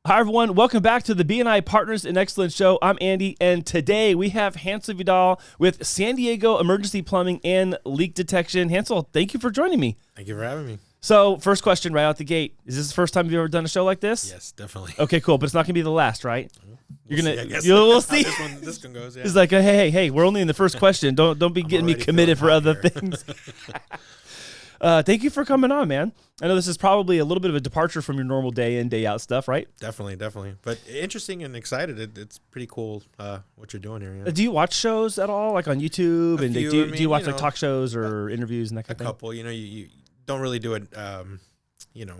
Hi, everyone. Welcome back to the BNI Partners in Excellence show. I'm Andy, and today we have Hansel Vidal with San Diego Emergency Plumbing and Leak Detection. Hansel, thank you for joining me. Thank you for having me. So, first question right out the gate. Is this the first time you've ever done a show like this? Yes, definitely. Okay, cool. But it's not going to be the last, right? We'll see. This one goes, yeah. It's like, hey, we're only in the first question. Don't be getting me committed for other things. Thank you for coming on, man. I know this is probably a little bit of a departure from your normal day in, day out stuff, right? Definitely. But interesting and excited. It's pretty cool what you're doing here. Yeah. Do you watch shows at all, like on YouTube? And do you watch like talk shows or interviews and that kind of thing? A couple. You don't really do it,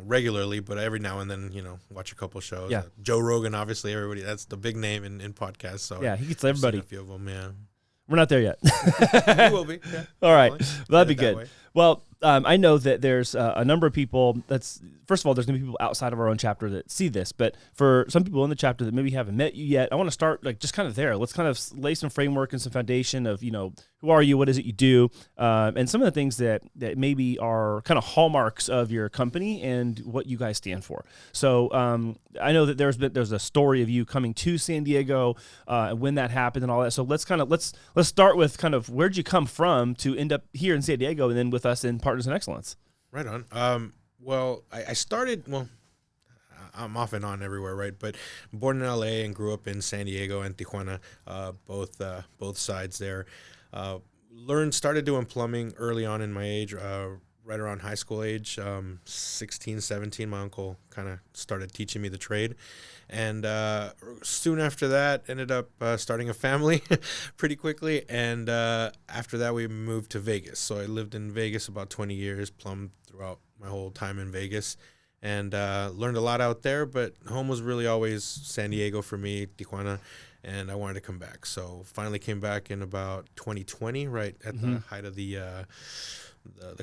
regularly, but every now and then, watch a couple shows. Yeah. Joe Rogan, obviously, everybody. That's the big name in podcasts. So yeah, he gets everybody. A few of them, yeah. We're not there yet. We will be. Yeah, all right. Well, that'd be good. Well, I know that there's a number of people first of all, there's going to be people outside of our own chapter that see this, but for some people in the chapter that maybe haven't met you yet, I want to start like just kind of there. Let's kind of lay some framework and some foundation of, who are you? What is it you do? And some of the things that maybe are kind of hallmarks of your company and what you guys stand for. So I know that there's a story of you coming to San Diego when that happened and all that. So let's start with kind of where'd you come from to end up here in San Diego and then with us in Partners in Excellence. Right on. Well, I started, I'm off and on everywhere, right? But born in LA and grew up in San Diego and Tijuana, both sides there. Started doing plumbing early on in my age, right around high school age, 16, 17. My uncle kind of started teaching me the trade. And soon after that, ended up starting a family pretty quickly. And after that, we moved to Vegas. So I lived in Vegas about 20 years, plumbed throughout my whole time in Vegas, and learned a lot out there. But home was really always San Diego for me, Tijuana, and I wanted to come back. So finally came back in about 2020, right at the height of the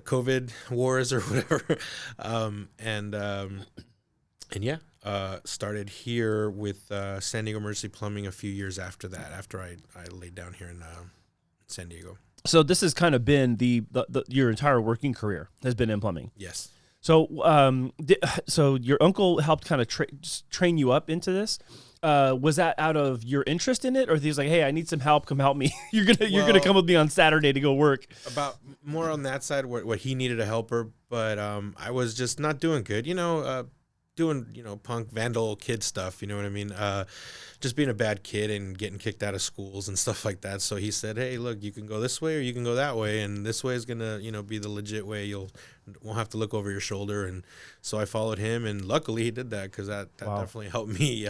COVID wars or whatever. Started here with San Diego Emergency Plumbing a few years after that, after I laid down here in San Diego. So this has kind of been your entire working career has been in plumbing. Yes. So so your uncle helped kind of train you up into this. Was that out of your interest in it, or he was like, "Hey, I need some help. Come help me. You're gonna come with me on Saturday to go work." About more on that side, what he needed a helper, but I was just not doing good. Doing punk vandal kid stuff. You know what I mean? Just being a bad kid and getting kicked out of schools and stuff like that. So he said, "Hey, look, you can go this way or you can go that way, and this way is gonna be the legit way. Won't have to look over your shoulder." And so I followed him, and luckily he did that because that definitely helped me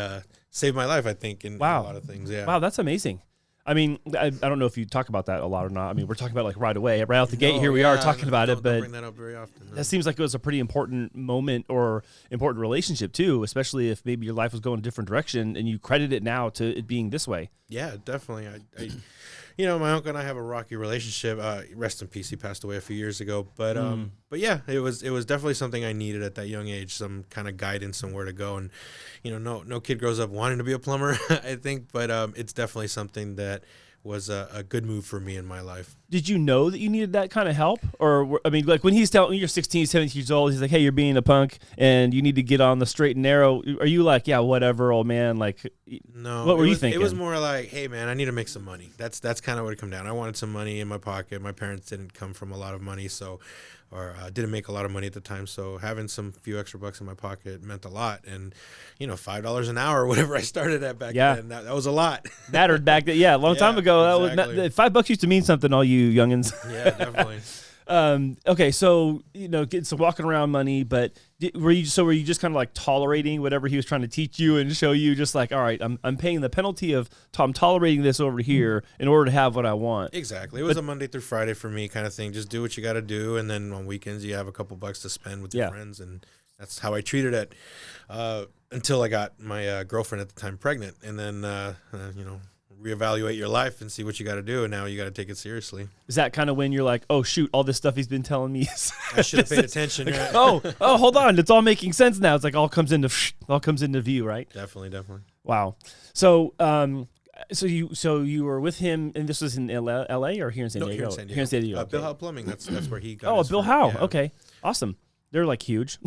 save my life, I think, in a lot of things. Yeah. Wow, that's amazing. I mean, I don't know if you talk about that a lot or not. I mean, we're talking about like right away, right out the gate. Here we are talking about it, but don't bring that up very often. No. That seems like it was a pretty important moment or important relationship too, especially if maybe your life was going a different direction and you credit it now to it being this way. Yeah, definitely. I my uncle and I have a rocky relationship. Rest in peace. He passed away a few years ago. But yeah, it was definitely something I needed at that young age, some kind of guidance on where to go. And no kid grows up wanting to be a plumber, I think. But it's definitely something that was a good move for me in my life. Did you know that you needed that kind of help? Or, I mean, like when he's telling you you're 16, 17 years old, he's like, "Hey, you're being a punk and you need to get on the straight and narrow." Are you like, "Yeah, whatever, old man"? Like, no. What were you thinking? It was more like, "Hey, man, I need to make some money." That's kind of what it come down. I wanted some money in my pocket. My parents didn't come from a lot of money, or didn't make a lot of money at the time. So having some few extra bucks in my pocket meant a lot. And, $5 an hour or whatever I started at back then, that was a lot. Mattered back then. Yeah, a long time ago. Exactly. That was $5 used to mean something, all you youngins. Yeah, definitely. Okay, so get some walking around money, but were you just kind of like tolerating whatever he was trying to teach you and show you, just like, all right, I'm paying the penalty of I'm tolerating this over here in order to have what I want? Exactly. It was a Monday through Friday for me kind of thing. Just do what you got to do, and then on weekends you have a couple bucks to spend with your friends, and that's how I treated it until I got my girlfriend at the time pregnant, and then reevaluate your life and see what you got to do, and now you got to take it seriously. Is that kind of when you're like, "Oh shoot, all this stuff he's been telling me is I should have paid attention." Like, oh, hold on, it's all making sense now. It's like all comes into view, right? Definitely. Wow. So so you were with him, and this was in LA or here in San Diego? Here in San Diego. Bill Howe Plumbing. That's where he got. Bill Howe. Yeah. Okay, awesome. They're like huge.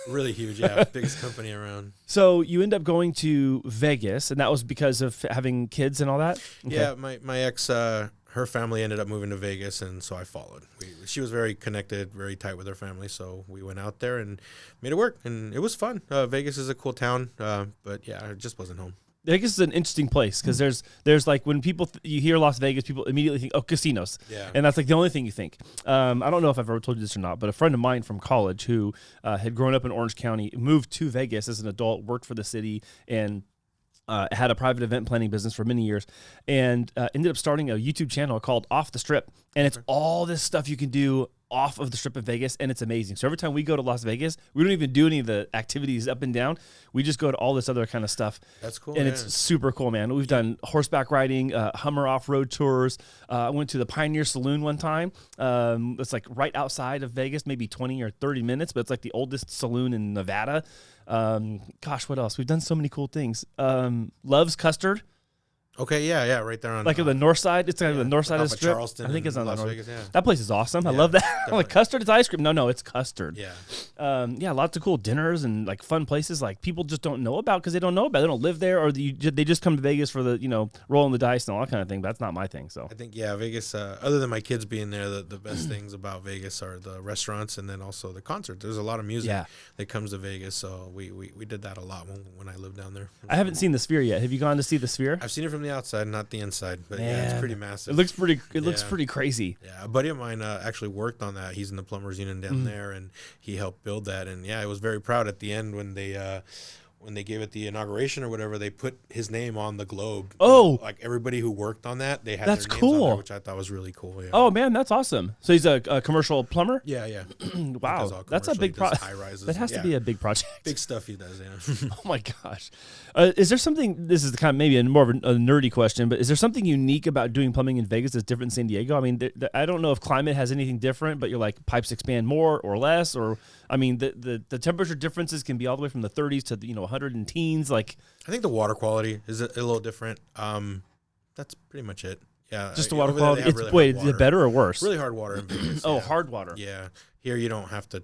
Really huge, yeah. Biggest company around. So you end up going to Vegas, and that was because of having kids and all that? Okay. Yeah, my ex, her family ended up moving to Vegas, and so I followed. She was very connected, very tight with her family, so we went out there and made it work, and it was fun. Vegas is a cool town, but yeah, I just wasn't home. Vegas is an interesting place because there's like when people you hear Las Vegas, people immediately think, oh, casinos. Yeah. And that's like the only thing you think. I don't know if I've ever told you this or not, but a friend of mine from college who had grown up in Orange County moved to Vegas as an adult, worked for the city, and had a private event planning business for many years, and ended up starting a YouTube channel called Off the Strip. And it's all this stuff you can do off of the Strip in Vegas, and it's amazing. So every time we go to Las Vegas, we don't even do any of the activities up and down. We just go to all this other kind of stuff. That's cool. And it's super cool, man. We've done horseback riding, Hummer off-road tours. I went to the Pioneer Saloon one time. It's like right outside of Vegas, maybe 20 or 30 minutes, but it's like the oldest saloon in Nevada. Gosh, what else? We've done so many cool things. Love's Custard. Okay, yeah, right there on like on the north side. It's kind of the north side of the strip. Charleston, I think it's on Las the north. Vegas, yeah. That place is awesome. I love that. I'm like, custard, it's ice cream. No, it's custard. Yeah. Yeah, lots of cool dinners and like fun places like people just don't know about because they don't know about it. They don't live there, or they just come to Vegas for the rolling the dice and all that kind of thing. But that's not my thing. So I think Vegas. Other than my kids being there, the best things about Vegas are the restaurants and then also the concert. There's a lot of music that comes to Vegas, so we did that a lot when I lived down there. I haven't seen the Sphere yet. Have you gone to see the Sphere? I've seen it from the outside, not the inside, but yeah, it's pretty massive. It looks pretty crazy. Yeah, a buddy of mine actually worked on that. He's in the plumbers union down there, and he helped build that. And yeah, I was very proud at the end when they gave it the inauguration or whatever. They put his name on the globe. Oh, like everybody who worked on that, they had that's their names cool. on there, which I thought was really cool. Yeah. Oh man, that's awesome. So he's a commercial plumber. Yeah. Wow, that's a big project. High rises. That has to be a big project. Big stuff he does. Yeah. Oh my gosh, is there something? This is kind of maybe more of a nerdy question, but is there something unique about doing plumbing in Vegas that's different in San Diego? I mean, I don't know if climate has anything different, but you're like pipes expand more or less, or I mean, the temperature differences can be all the way from the 30s to 100 and teens. Like, I think the water quality is a little different. That's pretty much it. Yeah, just the water quality. Really is it better or worse? Really hard water in Vegas. Hard water. Yeah, here you don't have to.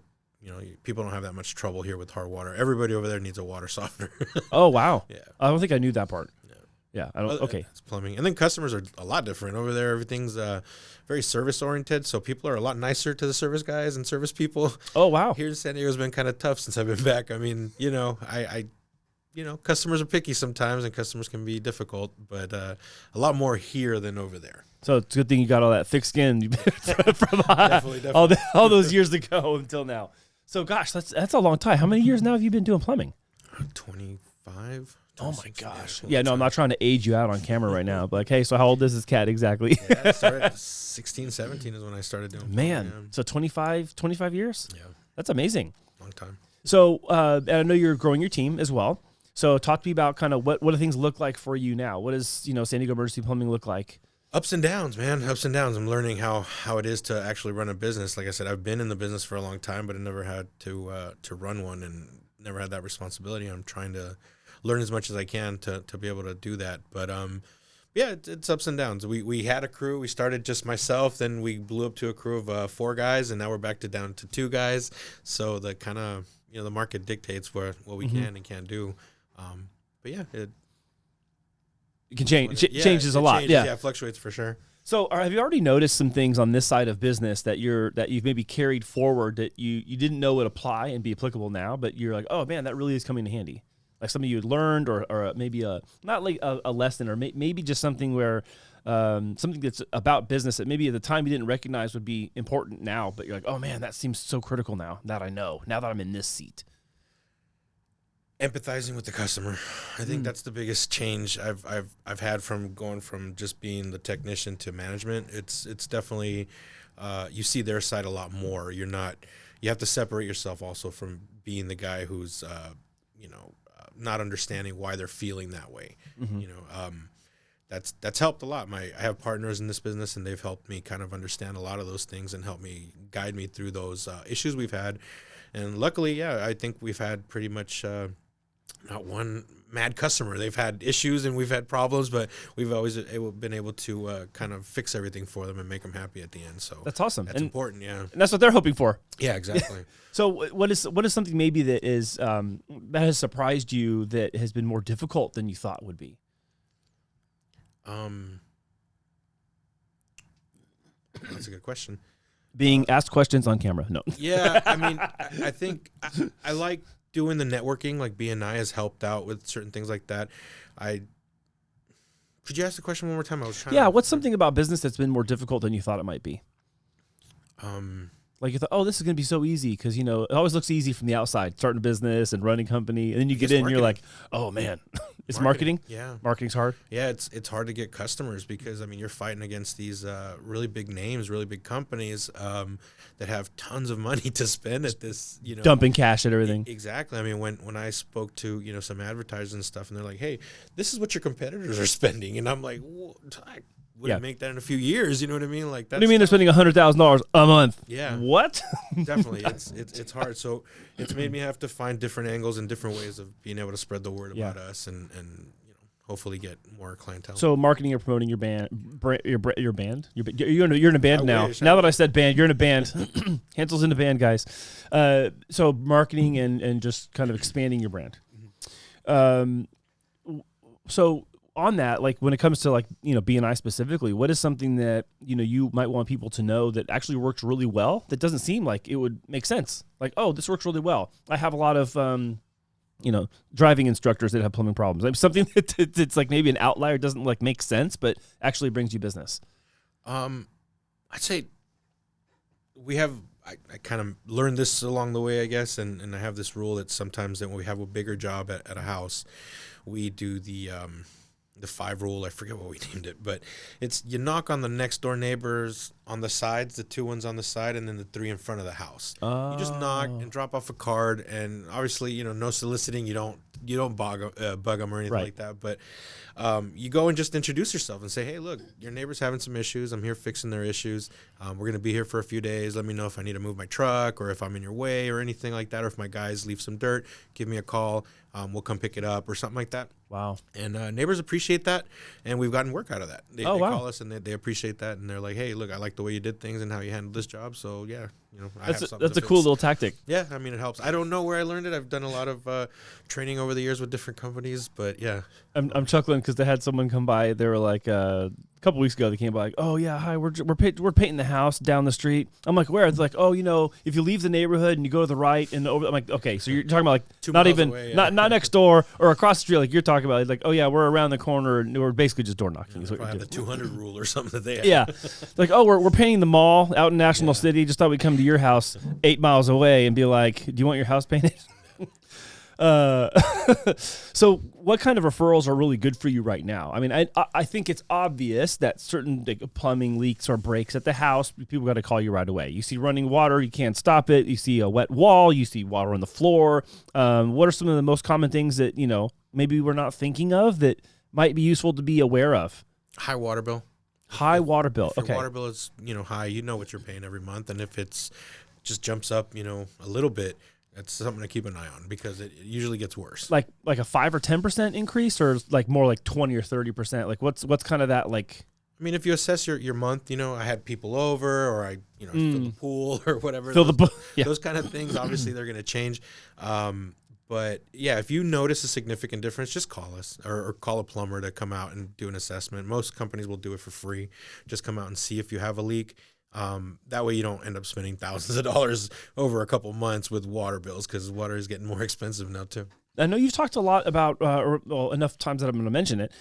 People don't have that much trouble here with hard water. Everybody over there needs a water softener. Oh wow. Yeah, I don't think I knew that part. Yeah, I don't. Okay, it's plumbing, and then customers are a lot different over there. Everything's very service oriented, so people are a lot nicer to the service guys and service people. Oh wow. Here in San Diego's been kind of tough since I've been back. I mean, customers are picky sometimes, and customers can be difficult, but a lot more here than over there. So it's a good thing you got all that thick skin from definitely. all those years ago until now. So gosh, that's a long time. How many years now have you been doing plumbing? 25. Oh my gosh. Yeah, no, I'm not trying to age you out on camera right now, but like, hey, so how old is this cat exactly? Yeah, I started 16, 17 is when I started doing plumbing. Man, so 25 years? Yeah. That's amazing. Long time. So and I know you're growing your team as well. So talk to me about kind of what do things look like for you now? What does, San Diego Emergency Plumbing look like? Ups and downs, man. Ups and downs. I'm learning how it is to actually run a business. Like I said, I've been in the business for a long time, but I never had to run one and never had that responsibility. I'm trying to learn as much as I can to be able to do that. But yeah, it's ups and downs. We had a crew. We started just myself, then we blew up to a crew of 4 guys, and now we're back down to 2 guys. So the kind of the market dictates what we can and can't do. But yeah, it can change. Changes a lot. Changes, yeah, it fluctuates for sure. So have you already noticed some things on this side of business that you've maybe carried forward that you didn't know would apply and be applicable now, but you're like, oh man, that really is coming in handy? Like something you had learned, or maybe not like a lesson, or maybe just something where something that's about business that maybe at the time you didn't recognize would be important now, but you're like, oh man, that seems so critical now that I know, now that I'm in this seat. Empathizing with the customer. I think that's the biggest change I've had from going from just being the technician to management. It's definitely you see their side a lot more. You have to separate yourself also from being the guy who's not understanding why they're feeling that way. That's helped a lot. I have partners in this business, and they've helped me kind of understand a lot of those things and help me guide me through those issues we've had. And luckily, I think we've had pretty much not one mad customer. They've had issues and we've had problems, but we've always been able to kind of fix everything for them and make them happy at the end. So that's awesome. That's important. Yeah. And that's what they're hoping for. Yeah, exactly. So what is something maybe that is, that has surprised you that has been more difficult than you thought would be? That's a good question. Being asked questions on camera. No. Yeah. I mean, I think I like doing the networking. Like BNI has helped out with certain things like that. Could you ask the question one more time? I was trying. Yeah. What's something about business that's been more difficult than you thought it might be? Like you thought, oh, this is going to be so easy because, it always looks easy from the outside, starting a business and running a company. And then you get in and you're like, oh, man, it's marketing. Yeah. Marketing's hard. Yeah, it's hard to get customers because, I mean, you're fighting against these really big names, really big companies that have tons of money to spend at this, Dumping cash at everything. Exactly. I mean, when I spoke to, some advertisers and stuff, and they're like, hey, this is what your competitors are spending. And I'm like, I wouldn't make that in a few years. You know what I mean? Like, that's, what do you mean they're spending $100,000 a month? Yeah. What? Definitely. It's hard. So it's made me have to find different angles and different ways of being able to spread the word about us and hopefully get more clientele. So marketing or promoting your band, your band? You're in a band now. Now that I said band, you're in a band. Hansel's in a band, guys. So marketing and just kind of expanding your brand. So on that, like when it comes to BNI specifically, what is something that you might want people to know that actually works really well that doesn't seem like it would make sense? Like, oh, this works really well. I have a lot of driving instructors that have plumbing problems. Like something that's like maybe an outlier, doesn't like make sense, but actually brings you business. I'd say we have. I kind of learned this along the way, I guess, and I have this rule that sometimes when we have a bigger job at a house, we do the 5 rule. I forget what we named it, but it's you knock on the next door neighbors on the sides, the 2 ones on the side, and then the 3 in front of the house. You just knock and drop off a card, and obviously, no soliciting. You don't bug them or anything like that. But you go and just introduce yourself and say, hey, look, your neighbor's having some issues. I'm here fixing their issues. We're gonna be here for a few days. Let me know if I need to move my truck or if I'm in your way or anything like that. Or if my guys leave some dirt, give me a call. We'll come pick it up or something like that. Wow. And neighbors appreciate that, and we've gotten work out of that. They call us, and they appreciate that, and they're like, hey, look, I like the way you did things and how you handled this job, so, yeah, that's a cool little tactic. Yeah, I mean, it helps. I don't know where I learned it. I've done a lot of training over the years with different companies, but, yeah. I'm chuckling because they had someone come by. They were like, a couple weeks ago, they came by like, oh, yeah, hi, we're painting the house down the street. I'm like, where? It's like, oh, if you leave the neighborhood and you go to the right and over, I'm like, okay, so you're talking about like 2 not miles even, away, yeah. not next door or across the street like you're talking about. Like, oh, yeah, we're around the corner and we're basically just door knocking. Yeah, probably have the 200 rule or something that they have. Yeah. Like, oh, we're painting the mall out in National City. Just thought we'd come to your house 8 miles away and be like, do you want your house painted? So what kind of referrals are really good for you right now? I mean, I think it's obvious that certain plumbing leaks or breaks at the house, people got to call you right away. You see running water, you can't stop it. You see a wet wall, you see water on the floor. What are some of the most common things that, maybe we're not thinking of that might be useful to be aware of? High water bill. High water bill. If your water bill is, high, you know what you're paying every month. And if it's just jumps up, a little bit, that's something to keep an eye on because it usually gets worse. Like a 5 or 10% increase, or like more like 20 or 30%. Like what's kind of that like? I mean, if you assess your month, I had people over, or I filled the pool or whatever. Those kind of things. Obviously, they're going to change. But yeah, if you notice a significant difference, just call us or call a plumber to come out and do an assessment. Most companies will do it for free. Just come out and see if you have a leak. That way you don't end up spending thousands of dollars over a couple months with water bills because water is getting more expensive now too. I know you've talked a lot about, enough times that I'm going to mention it.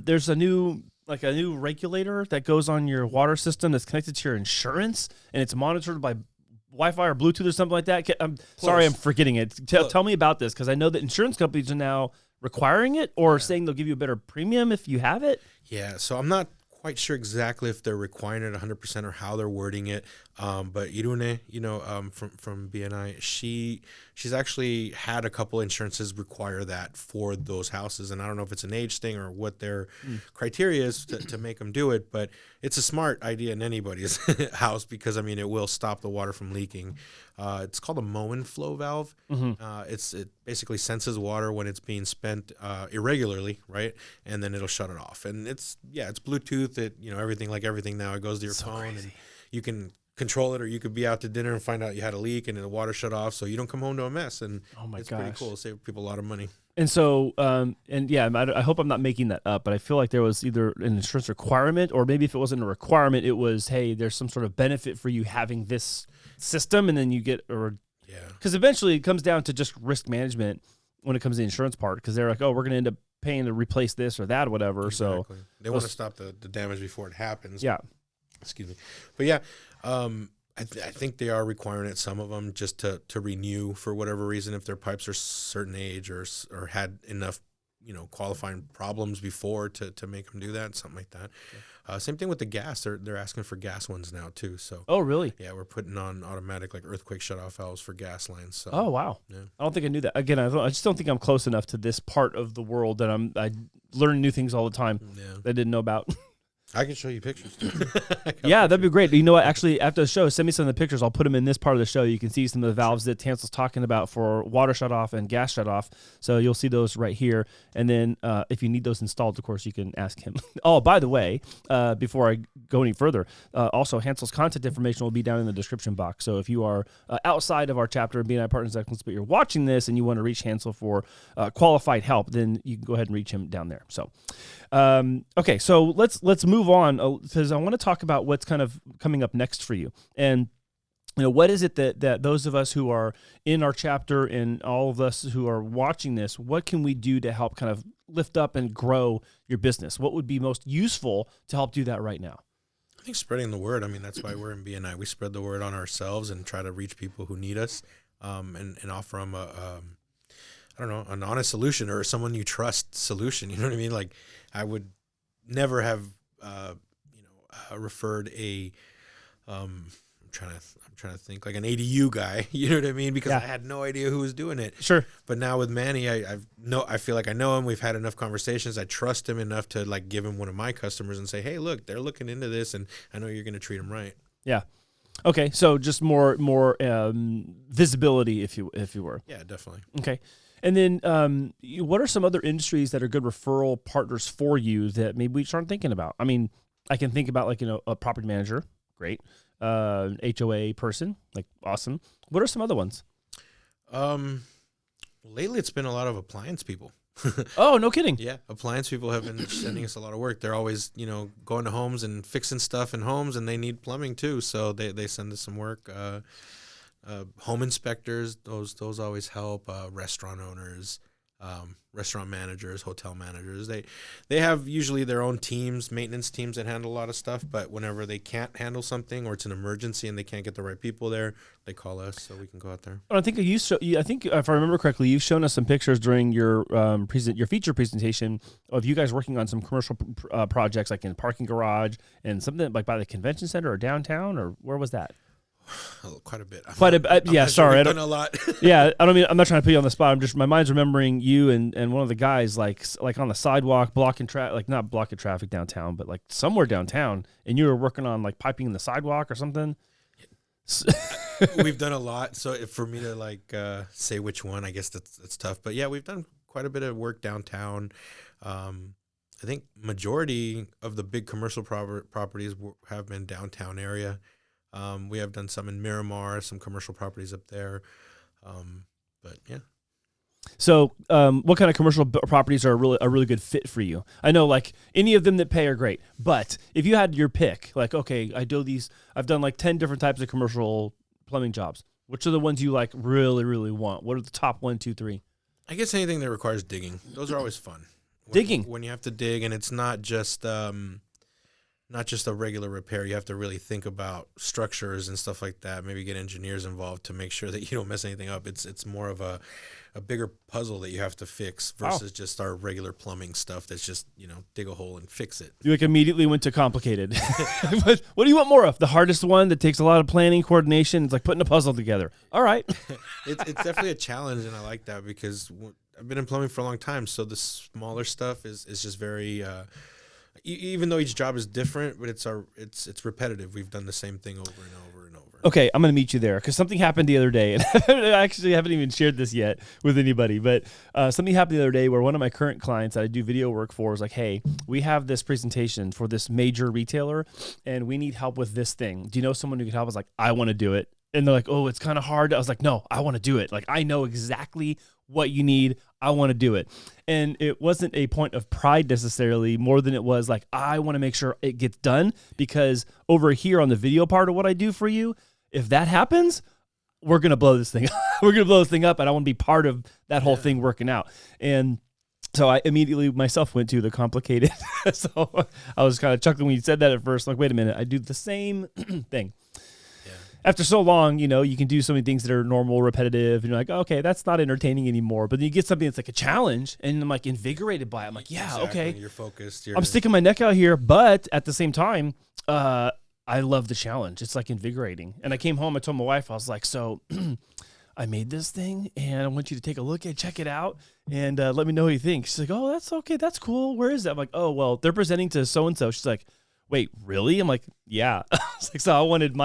There's a new regulator that goes on your water system that's connected to your insurance, and it's monitored by Wi-Fi or Bluetooth or something like that. Sorry, I'm forgetting it. Tell me about this because I know that insurance companies are now requiring it or saying they'll give you a better premium if you have it. Yeah, so I'm not quite sure exactly if they're requiring it 100% or how they're wording it. But Irune, from BNI, she's actually had a couple insurances require that for those houses, and I don't know if it's an age thing or what their criteria is to make them do it, but it's a smart idea in anybody's house because it will stop the water from leaking. It's called a Moen flow valve. It basically senses water when it's being spent irregularly, right? And then it'll shut it off. And it's Bluetooth. Everything now, it goes to your phone, crazy. And you can control it, or you could be out to dinner and find out you had a leak and the water shut off, so you don't come home to a mess. And it's pretty cool. It'll save people a lot of money. And so, I hope I'm not making that up, but I feel like there was either an insurance requirement, or maybe if it wasn't a requirement, it was, hey, there's some sort of benefit for you having this system, and then you get, because eventually it comes down to just risk management when it comes to the insurance part, because they're like, oh, we're going to end up paying to replace this or that or whatever. Exactly. So they want to stop the damage before it happens. Yeah. Excuse me. But yeah, I think they are requiring it, some of them, just to renew for whatever reason, if their pipes are certain age or had enough, qualifying problems before to make them do that, something like that. Same thing with the gas. They're asking for gas ones now too. So. Oh, really? Yeah, we're putting on automatic earthquake shutoff valves for gas lines. So. Oh, wow. Yeah. I don't think I knew that. Again, I just don't think I'm close enough to this part of the world that I learn new things all the time that I didn't know about. I can show you pictures too. Yeah, that'd be great. You know what? Actually, after the show, send me some of the pictures. I'll put them in this part of the show. You can see some of the valves that Hansel's talking about for water shut off and gas shut off. So you'll see those right here. And then if you need those installed, of course, you can ask him. Oh, by the way, before I go any further, also Hansel's contact information will be down in the description box. So if you are outside of our chapter of BNI Partners In Excellence, but you're watching this and you want to reach Hansel for qualified help, then you can go ahead and reach him down there. So, okay, so let's move on, because I want to talk about what's kind of coming up next for you. And what is it that those of us who are in our chapter and all of us who are watching this, what can we do to help kind of lift up and grow your business? What would be most useful to help do that right now? I think spreading the word. That's why we're in BNI. We spread the word on ourselves and try to reach people who need us, and offer them an honest solution, or someone you trust solution. You know what I mean? Like, I would never have, referred a, I'm trying to think, like an ADU guy. You know what I mean? Because I had no idea who was doing it. Sure. But now with Manny, I feel like I know him. We've had enough conversations. I trust him enough to give him one of my customers and say, hey, look, they're looking into this, and I know you're going to treat them right. Yeah. Okay. So just more visibility, if you were. Yeah, definitely. Okay. And then what are some other industries that are good referral partners for you that maybe we aren't thinking about? I can think about a property manager, great, HOA person, awesome. What are some other ones? Lately it's been a lot of appliance people. Oh, no kidding. Yeah, appliance people have been sending us a lot of work. They're always, going to homes and fixing stuff in homes, and they need plumbing too, so they send us some work. Home inspectors, those always help. Restaurant owners, restaurant managers, hotel managers. They have usually their own teams, maintenance teams that handle a lot of stuff. But whenever they can't handle something, or it's an emergency and they can't get the right people there, they call us so we can go out there. I think I think if I remember correctly, you've shown us some pictures during your your feature presentation of you guys working on some commercial projects, like in a parking garage and something like by the convention center or downtown, or where was that? Quite a bit. Yeah, sorry. I've done a lot. Yeah, I'm not trying to put you on the spot. My mind's remembering you and one of the guys like on the sidewalk blocking traffic, not blocking traffic downtown, but somewhere downtown, and you were working on piping in the sidewalk or something. We've done a lot. So for me to say which one, I guess that's tough. But yeah, we've done quite a bit of work downtown. I think majority of the big commercial properties have been downtown area. We have done some in Miramar, some commercial properties up there. But yeah. So, what kind of commercial properties are a really good fit for you? I know any of them that pay are great, but if you had your pick, okay, I've done 10 different types of commercial plumbing jobs. Which are the ones you really, really want? What are the top 1, 2, 3? I guess anything that requires digging. Those are always fun. Digging. When you have to dig, and it's not just not just a regular repair. You have to really think about structures and stuff like that. Maybe get engineers involved to make sure that you don't mess anything up. It's more of a bigger puzzle that you have to fix versus just our regular plumbing stuff that's just, dig a hole and fix it. You immediately went to complicated. What do you want more of? The hardest one that takes a lot of planning, coordination. It's like putting a puzzle together. All right. It's definitely a challenge, and I like that because I've been in plumbing for a long time. So the smaller stuff is just very, even though each job is different, but it's repetitive. We've done the same thing over and over and over. Okay, I'm going to meet you there because something happened the other day, and I actually haven't even shared this yet with anybody, but something happened the other day where one of my current clients that I do video work for was like, hey, we have this presentation for this major retailer, and we need help with this thing. Do you know someone who can help? I was like, I want to do it. And they're like, oh, it's kind of hard. I was like, no, I want to do it. Like, I know exactly what you need. I want to do it. And it wasn't a point of pride necessarily, more than it was like, I want to make sure it gets done, because over here on the video part of what I do for you, if that happens, we're going to blow this thing up. We're going to blow this thing up, and I want to be part of that whole thing working out. And so I immediately myself went to the complicated. So I was kind of chuckling when you said that at first. Like, wait a minute, I do the same thing. After so long, you can do so many things that are normal, repetitive, and you're like, okay, that's not entertaining anymore. But then you get something that's like a challenge, and I'm like invigorated by it. I'm like, yeah, exactly. Okay. You're focused. I'm sticking my neck out here, but at the same time, I love the challenge. It's like invigorating. And I came home, I told my wife, I was like, so I made this thing, and I want you to take a look at it, check it out, and let me know what you think. She's like, oh, that's okay. That's cool. Where is that? I'm like, oh, well, they're presenting to so-and-so. She's like, wait, really? I'm like, yeah. So I wanted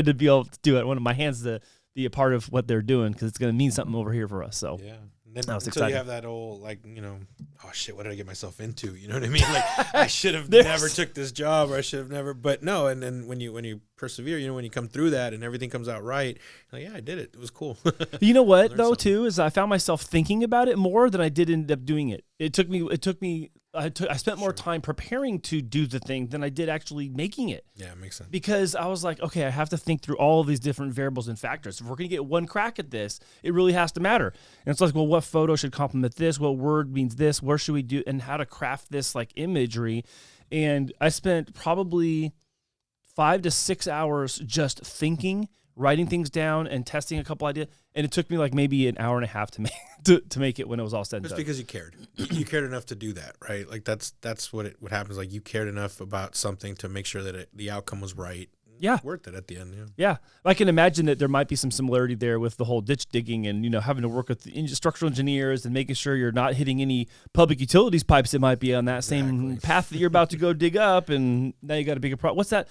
to be able to do it. I wanted my hands to be a part of what they're doing, because it's going to mean something over here for us. So yeah. And then until you have that old, oh shit, what did I get myself into? You know what I mean? Like, I should have never took this job, or I should have never, but no. And then when you persevere, when you come through that and everything comes out right, like, yeah, I did it. It was cool. You know what though, too, is I found myself thinking about it more than I did end up doing it. I spent more time preparing to do the thing than I did actually making it. Yeah, it makes sense. Because I was like, okay, I have to think through all of these different variables and factors. If we're going to get one crack at this, it really has to matter. And it's like, well, what photo should complement this? What word means this? Where should we do? And how to craft this like imagery. And I spent probably 5 to 6 hours just thinking, writing things down, and testing a couple ideas. And it took me like maybe an hour and a half to make it when it was all said and done. Just because you cared. You cared enough to do that, right? Like that's what happens. Like, you cared enough about something to make sure that the outcome was right. Yeah. Worth it at the end. Yeah. I can imagine that there might be some similarity there with the whole ditch digging and, having to work with the structural engineers and making sure you're not hitting any public utilities pipes that might be on that same path that you're about to go dig up. And now you got a bigger problem. What's that?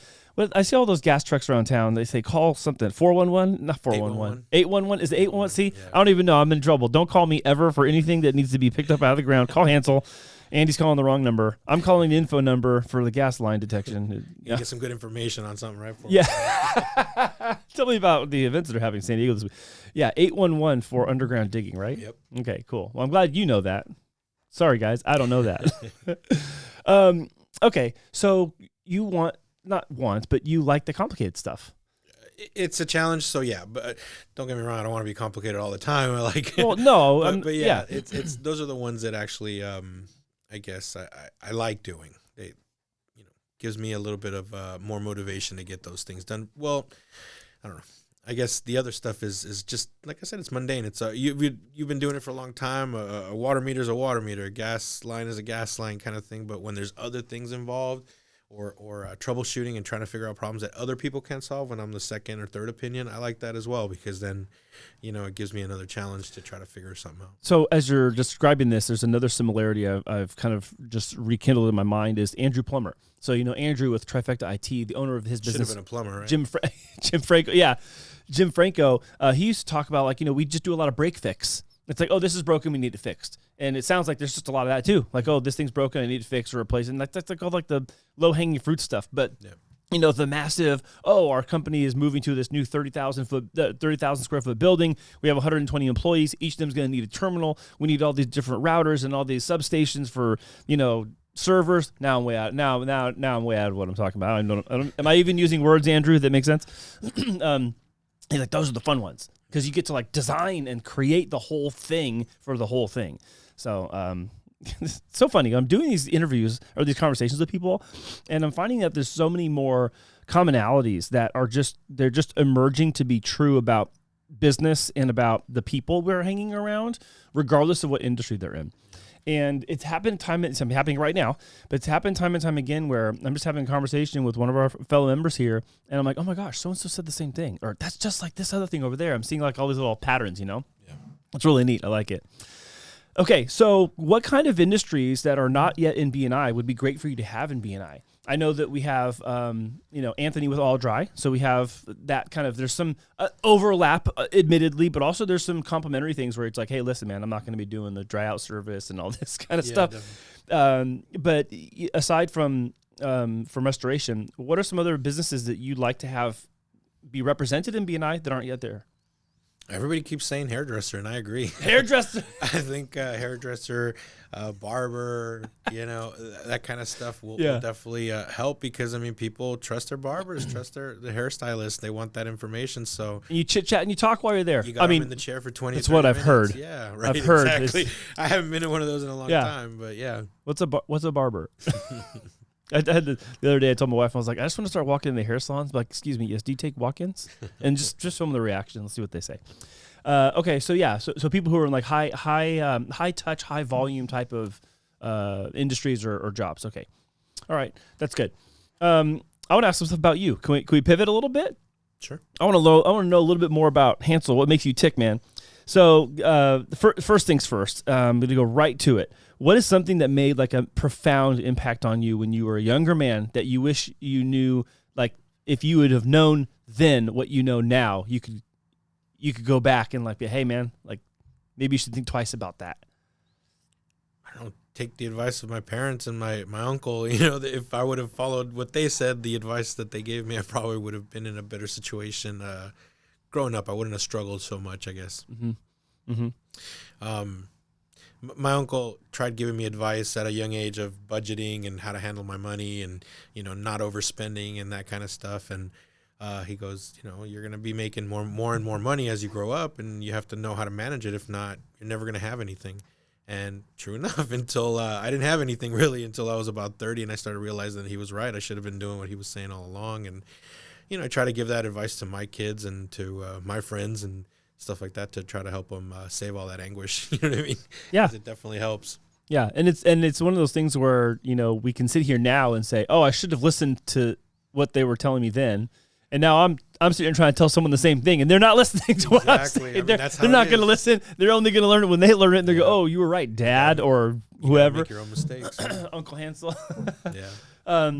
I see all those gas trucks around town. They say call something 411, not 411, 811. Is it 811? See, yeah. I don't even know. I'm in trouble. Don't call me ever for anything that needs to be picked up out of the ground. Call Hansel. Andy's calling the wrong number. I'm calling the info number for the gas line detection. You get some good information on something, right? Yeah. Tell me about the events that are happening in San Diego this week. Yeah, 811 for underground digging, right? Yep. Okay, cool. Well, I'm glad you know that. Sorry, guys. I don't know that. Okay, so you but you like the complicated stuff. It's a challenge, so yeah. But don't get me wrong, I don't want to be complicated all the time. Well, no. But yeah, it's those are the ones that actually I guess I like doing. They, gives me a little bit of more motivation to get those things done. Well, I don't know. I guess the other stuff is just, like I said, it's mundane. It's you've been doing it for a long time. A water meter is a water meter. A gas line is a gas line kind of thing. But when there's other things involved, or troubleshooting and trying to figure out problems that other people can't solve, when I'm the second or third opinion, I like that as well, because then, it gives me another challenge to try to figure something out. So as you're describing this, there's another similarity I've kind of just rekindled in my mind is Andrew Plummer. So, Andrew with Trifecta IT, the owner of his business. Should have been a plumber, right? Jim Franco. Yeah. Jim Franco, he used to talk about we just do a lot of break fix. It's like, oh, this is broken, we need it fixed. And it sounds like there's just a lot of that too. Like, oh, this thing's broken, I need it fixed or replaced. And that's like all like the low-hanging fruit stuff. But, the massive, our company is moving to this new 30,000 square foot building. We have 120 employees. Each of them is going to need a terminal. We need all these different routers and all these substations for, servers. Now I'm way out. Now I'm way out of what I'm talking about. I don't, am I even using words, Andrew, that make sense? He's like, those are the fun ones, because you get to design and create the whole thing for the whole thing. So it's so funny. I'm doing these interviews or these conversations with people, and I'm finding that there's so many more commonalities that are they're just emerging to be true about business and about the people we're hanging around, regardless of what industry they're in. And it's happened it's happening right now, but it's happened time and time again where I'm just having a conversation with one of our fellow members here, and I'm like, oh my gosh, so-and-so said the same thing, or that's just like this other thing over there. I'm seeing like all these little patterns, Yeah. It's really neat. I like it. Okay, so what kind of industries that are not yet in BNI would be great for you to have in BNI? I know that we have, Anthony with All Dry, so we have that kind of. There's some overlap, admittedly, but also there's some complementary things where it's like, hey, listen, man, I'm not going to be doing the dry out service and all this kind of stuff. But aside from restoration, what are some other businesses that you'd like to have be represented in BNI that aren't yet there? Everybody keeps saying hairdresser, and I agree. Hairdresser. I think hairdresser, barber, that kind of stuff will definitely help because, I mean, people trust their barbers, trust the hairstylists. They want that information. So and you chit-chat and you talk while you're there. You got them in the chair for 20 That's what I've heard. Yeah, right. I've heard. Exactly. I haven't been in one of those in a long time, but yeah. What's a barber? I had the other day, I told my wife, I was like, I just want to start walking in the hair salons. Like, excuse me, yes, do you take walk-ins? And just show them the reaction. Let's see what they say. Okay, so people who are in like high touch, high volume type of industries or jobs. Okay, all right, that's good. I want to ask some stuff about you. Can we pivot a little bit? Sure. I want to know a little bit more about Hansel. What makes you tick, man? So first things first. I'm going to go right to it. What is something that made like a profound impact on you when you were a younger man that you wish you knew, like if you would have known then what you know now, you could go back and like be, hey man, like maybe you should think twice about that. I don't take the advice of my parents and my uncle. If I would have followed what they said, the advice that they gave me, I probably would have been in a better situation. Growing up, I wouldn't have struggled so much, I guess. Mm-hmm. Mm-hmm. My uncle tried giving me advice at a young age of budgeting and how to handle my money and, not overspending and that kind of stuff. And he goes, you're going to be making more and more money as you grow up, and you have to know how to manage it. If not, you're never going to have anything. And true enough, until I didn't have anything really until I was about 30, and I started realizing that he was right. I should have been doing what he was saying all along. And, I try to give that advice to my kids and to my friends and stuff like that to try to help them save all that anguish. You know what I mean? Yeah. 'Cause it definitely helps. Yeah. And it's one of those things where, we can sit here now and say, oh, I should have listened to what they were telling me then. And now I'm sitting here trying to tell someone the same thing, and they're not listening to what I'm saying. They're not going to listen. They're only going to learn it when they learn it, and they go, oh, you were right, Dad, or whoever. You make your own mistakes. Uncle Hansel. Yeah.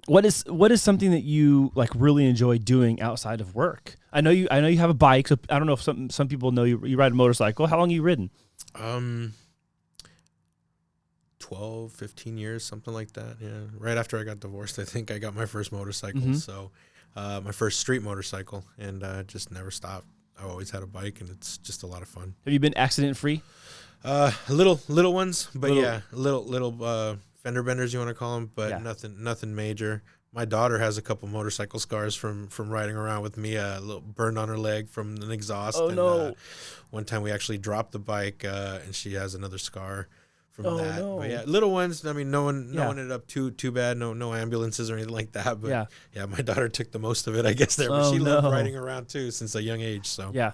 What is something that you like really enjoy doing outside of work? I know you have a bike, so I don't know if some people know you ride a motorcycle. How long have you ridden? 12, 15 years, something like that. Yeah. Right after I got divorced, I think I got my first motorcycle. Mm-hmm. So my first street motorcycle, and just never stopped. I always had a bike, and it's just a lot of fun. Have you been accident free? Little ones, but little fender benders, you want to call them, but nothing major. My daughter has a couple motorcycle scars from riding around with me, a little burned on her leg from an exhaust. Oh, no. One time we actually dropped the bike, and she has another scar from that. No. But yeah, little ones. I mean, no one ended up too bad. No ambulances or anything like that. But yeah, my daughter took the most of it, I guess. But she loved riding around too since a young age. So yeah.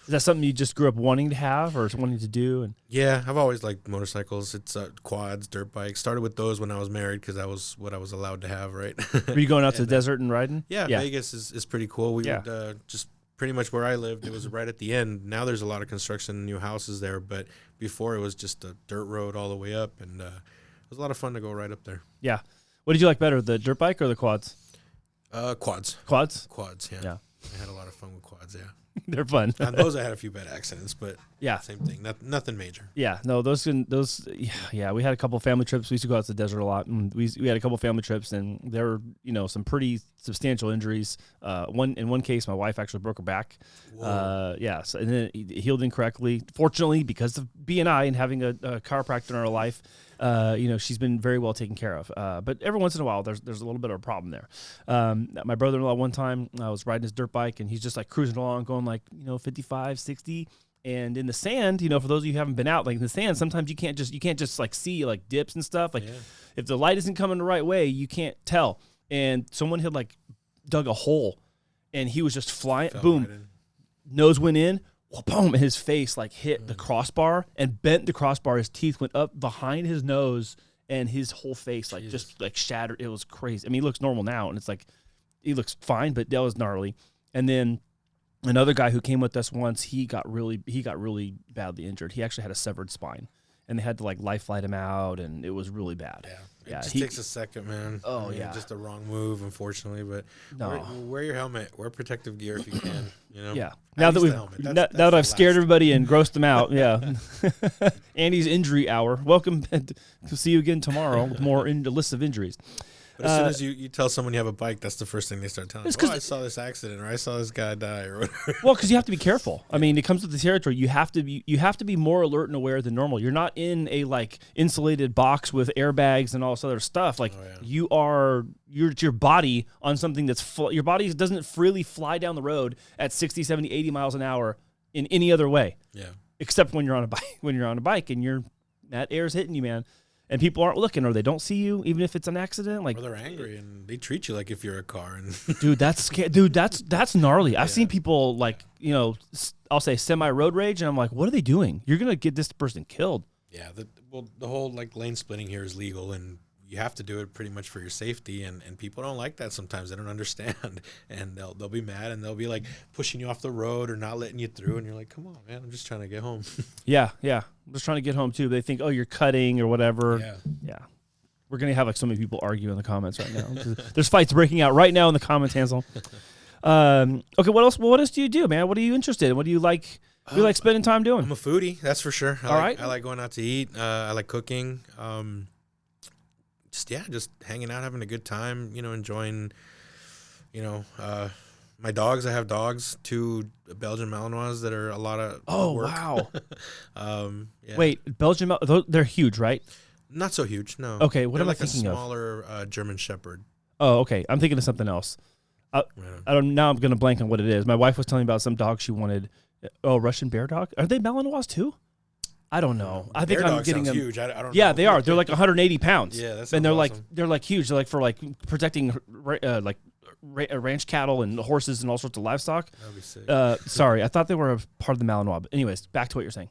Is that something you just grew up wanting to have or wanting to do? And yeah, I've always liked motorcycles. It's quads, dirt bikes. Started with those when I was married because that was what I was allowed to have, right? Were you going out to the desert and riding? Yeah, Vegas is pretty cool. We would just pretty much where I lived, it was right at the end. Now there's a lot of construction, new houses there, but before it was just a dirt road all the way up, and it was a lot of fun to go right up there. Yeah. What did you like better, the dirt bike or the quads? Quads. Quads? Quads, yeah. I had a lot of fun with quads, yeah. They're fun. On those, I had a few bad accidents, but yeah, same thing. Nothing major. Yeah, no, those. Yeah, we had a couple family trips. We used to go out to the desert a lot, and we had a couple family trips, and there were some pretty substantial injuries. In one case, my wife actually broke her back. Yeah, so, and then it healed incorrectly. Fortunately, because of BNI and having a chiropractor in our life, she's been very well taken care of. But every once in a while, there's a little bit of a problem there. My brother-in-law, one time, I was riding his dirt bike, and he's just like cruising along, going like 55, 60, And in the sand, for those of you who haven't been out, like in the sand, sometimes you can't just like see like dips and stuff. Like if the light isn't coming the right way, you can't tell. And someone had like dug a hole, and he was just flying. Boom, right nose went in. Well, boom, and his face like hit the crossbar and bent the crossbar. His teeth went up behind his nose, and his whole face like just like shattered. It was crazy. I mean, he looks normal now, and it's like he looks fine, but that was gnarly. And then another guy who came with us once, he got really badly injured. He actually had a severed spine, and they had to like life flight him out, and it was really bad. Yeah, it just takes a second, man. Oh, yeah. Just a wrong move, unfortunately. But no. wear your helmet, wear protective gear if you can. Yeah. Now that I've scared everybody and grossed them out, yeah. Andy's injury hour. Welcome to see you again tomorrow with more in the list of injuries. But as soon as you tell someone you have a bike, that's the first thing they start telling you. Oh, I saw this accident, or I saw this guy die, or whatever. Well, because you have to be careful. I mean, it comes with the territory. You have to be more alert and aware than normal. You're not in a like insulated box with airbags and all this other stuff. Like you're your body on something that's your body doesn't freely fly down the road at 60, 70, 80 miles an hour in any other way. Yeah. Except when you're on a bike. When you're on a bike and that air's hitting you, man. And people aren't looking, or they don't see you, even if it's an accident. Like, or they're angry and they treat you like if you're a car. And dude, that's gnarly. I've seen people like I'll say semi road rage, and I'm like, what are they doing? You're gonna get this person killed. Yeah, the whole like lane splitting here is legal, and you have to do it pretty much for your safety. And people don't like that sometimes. They don't understand, and they'll be mad, and they'll be like pushing you off the road or not letting you through, and you're like, come on, man, I'm just trying to get home. Yeah. I'm just trying to get home too. They think, oh, you're cutting or whatever. Yeah. We're gonna have like so many people argue in the comments right now. There's fights breaking out right now in the comments, Hansel. Okay, what else? What else do you do, man? What are you interested in? What do you like? You like spending time doing? I'm a foodie, that's for sure. I like going out to eat. I like cooking. Just hanging out, having a good time. Enjoying. My dogs. I have dogs, 2 Belgian Malinois that are a lot of work. Wow. Wait, Belgian they're huge, right? Not so huge, no. Okay, what am I thinking of? Like a smaller German Shepherd. Oh, okay. I'm thinking of something else. Now I'm going to blank on what it is. My wife was telling me about some dog she wanted. Oh, Russian bear dog? Are they Malinois too? I don't know. I think I'm getting them huge. I don't know. Yeah, they are. They're like 180 pounds. Yeah, that's and they're awesome. they're like huge. They're like for like protecting ranch cattle and horses and all sorts of livestock. That'd be sick. Sorry, I thought they were a part of the Malinois. But anyways, back to what you're saying.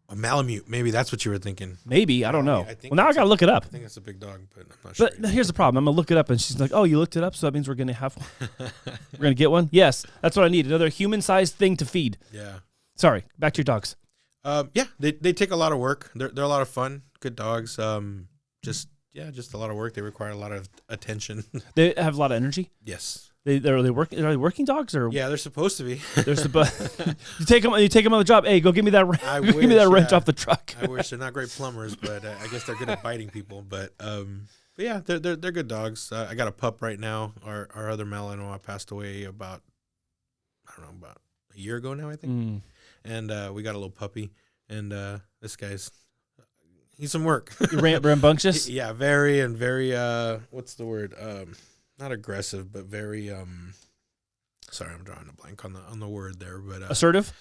A Malamute. Maybe that's what you were thinking. Maybe. I don't know. Now I got to look it up. I think it's a big dog, but I'm not sure. But here's the problem. I'm going to look it up, and she's like, oh, you looked it up, so that means we're going to have one. We're going to get one? Yes. That's what I need. Another human-sized thing to feed. Yeah. Sorry. Back to your dogs. They take a lot of work. They're a lot of fun. Good dogs. Just a lot of work. They require a lot of attention. They have a lot of energy? Yes. Are they working dogs or? Yeah, they're supposed to be. They're supposed. You take them on the job. Hey, go give me that. Give me that wrench off the truck. I wish. They're not great plumbers, but I guess they're good at biting people. But yeah, they're good dogs. I got a pup right now. Our other Malinois passed away about a year ago now, I think. And we got a little puppy, and this guy's he's some work. Rambunctious. Yeah, very what's the word? Not aggressive, but very sorry, I'm drawing a blank on the word there, but assertive?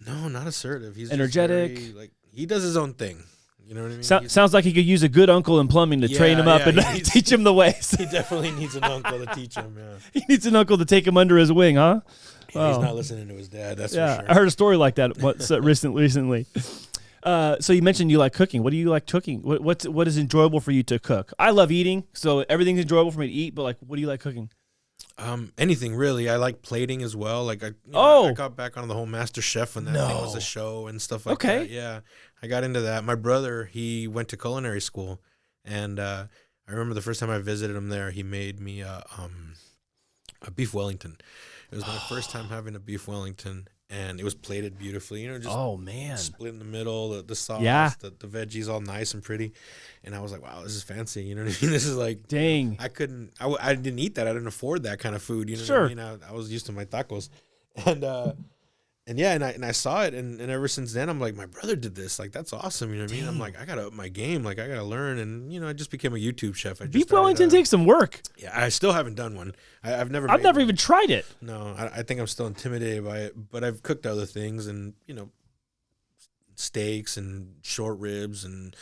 No, not assertive. He's energetic. Very, he does his own thing. You know what I mean? Sounds like he could use a good uncle in plumbing to train him up and teach him the ways. He definitely needs an uncle to teach him. Yeah. He needs an uncle to take him under his wing, huh? Wow. He's not listening to his dad. That's for sure. I heard a story like that recently. So you mentioned you like cooking. What do you like cooking? What is enjoyable for you to cook? I love eating, so everything's enjoyable for me to eat. But like, what do you like cooking? Anything really. I like plating as well. Like I got back on the whole Master Chef when that thing was a show and stuff like that. Yeah, I got into that. My brother, he went to culinary school, and I remember the first time I visited him there, he made me a beef Wellington. It was my first time having a beef Wellington. And it was plated beautifully, just split in the middle, the sauce, the veggies all nice and pretty. And I was like, wow, this is fancy. You know what I mean? This is like, dang. I didn't eat that. I didn't afford that kind of food. You know what I mean? I was used to my tacos. And and I saw it, and ever since then, I'm like, my brother did this. Like, that's awesome. You know what I mean? I'm like, I got to up my game. Like, I got to learn. And, I just became a YouTube chef. Beef Wellington takes some work. Yeah, I still haven't done one. I've never even tried it. No, I think I'm still intimidated by it. But I've cooked other things and, steaks and short ribs and...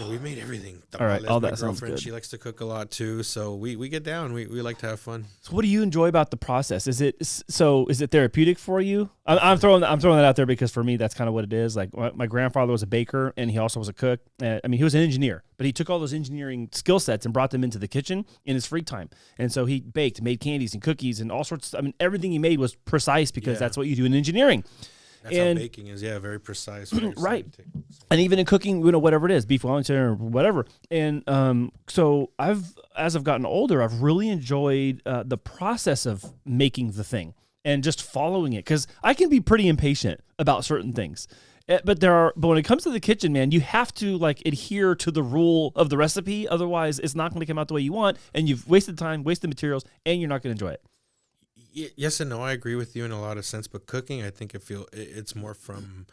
we made everything. All right, all that sounds good. She likes to cook a lot too, so we get down. We like to have fun. So, what do you enjoy about the process? Is it therapeutic for you? I'm throwing that out there because for me, that's kind of what it is. Like my grandfather was a baker and he also was a cook. He was an engineer, but he took all those engineering skill sets and brought them into the kitchen in his free time. And so he baked, made candies and cookies and all sorts. Everything he made was precise because that's what you do in engineering. That's how baking is, very precise. Very right. And even in cooking, whatever it is, beef Wellington or whatever. And so as I've gotten older, I've really enjoyed the process of making the thing and just following it. Because I can be pretty impatient about certain things. But when it comes to the kitchen, man, you have to adhere to the rule of the recipe. Otherwise, it's not going to come out the way you want. And you've wasted time, wasted materials, and you're not going to enjoy it. Yes and no, I agree with you in a lot of sense, but cooking, I think it's more from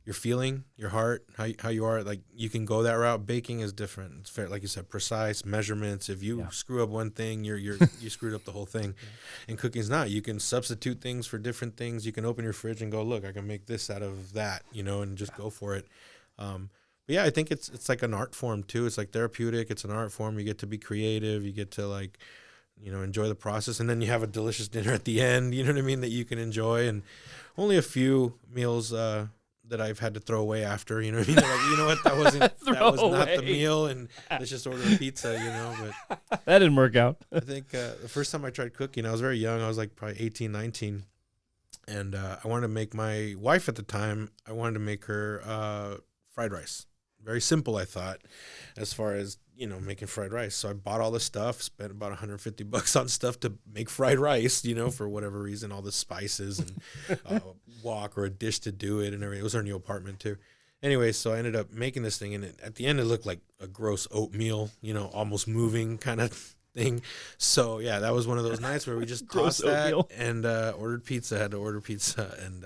your feeling, your heart, how you are. Like, you can go that route. Baking is different. It's fair, like you said, precise measurements. If you screw up one thing, you screwed up the whole thing. And cooking's not. You can substitute things for different things. You can open your fridge and go, look, I can make this out of that, and just go for it. But yeah, I think it's like an art form too. It's like therapeutic. It's an art form. You get to be creative. You get to enjoy the process, and then you have a delicious dinner at the end, you know what I mean, that you can enjoy. And only a few meals that I've had to throw away after, you know what I mean? Like, you know what, that was not the meal, and let's just order a pizza, but that didn't work out. I think the first time I tried cooking, I was very young. I was like probably 18, 19, and I wanted to make my wife at the time, I wanted to make her fried rice. Very simple, I thought, as far as, making fried rice. So I bought all the stuff, spent about $150 on stuff to make fried rice, for whatever reason, all the spices and wok or a dish to do it and everything. It was our new apartment too. Anyway, so I ended up making this thing, and at the end it looked like a gross oatmeal, almost moving kind of thing. So yeah, that was one of those nights where we just tossed that and ordered pizza, had to order pizza. And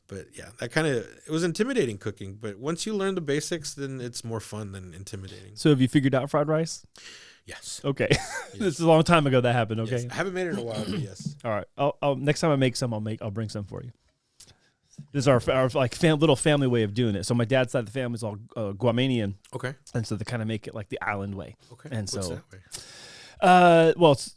but yeah, that it was intimidating cooking. But once you learn the basics, then it's more fun than intimidating. So have you figured out fried rice? Yes. Okay. Yes. This is a long time ago that happened. Okay. Yes. I haven't made it in a while, but yes. All right. I'll next time I make some, I'll bring some for you. This is our little family way of doing it. So my dad's side of the family is all Guamanian. Okay. And so they kind of make it like the island way. Okay. And what's so that way? It's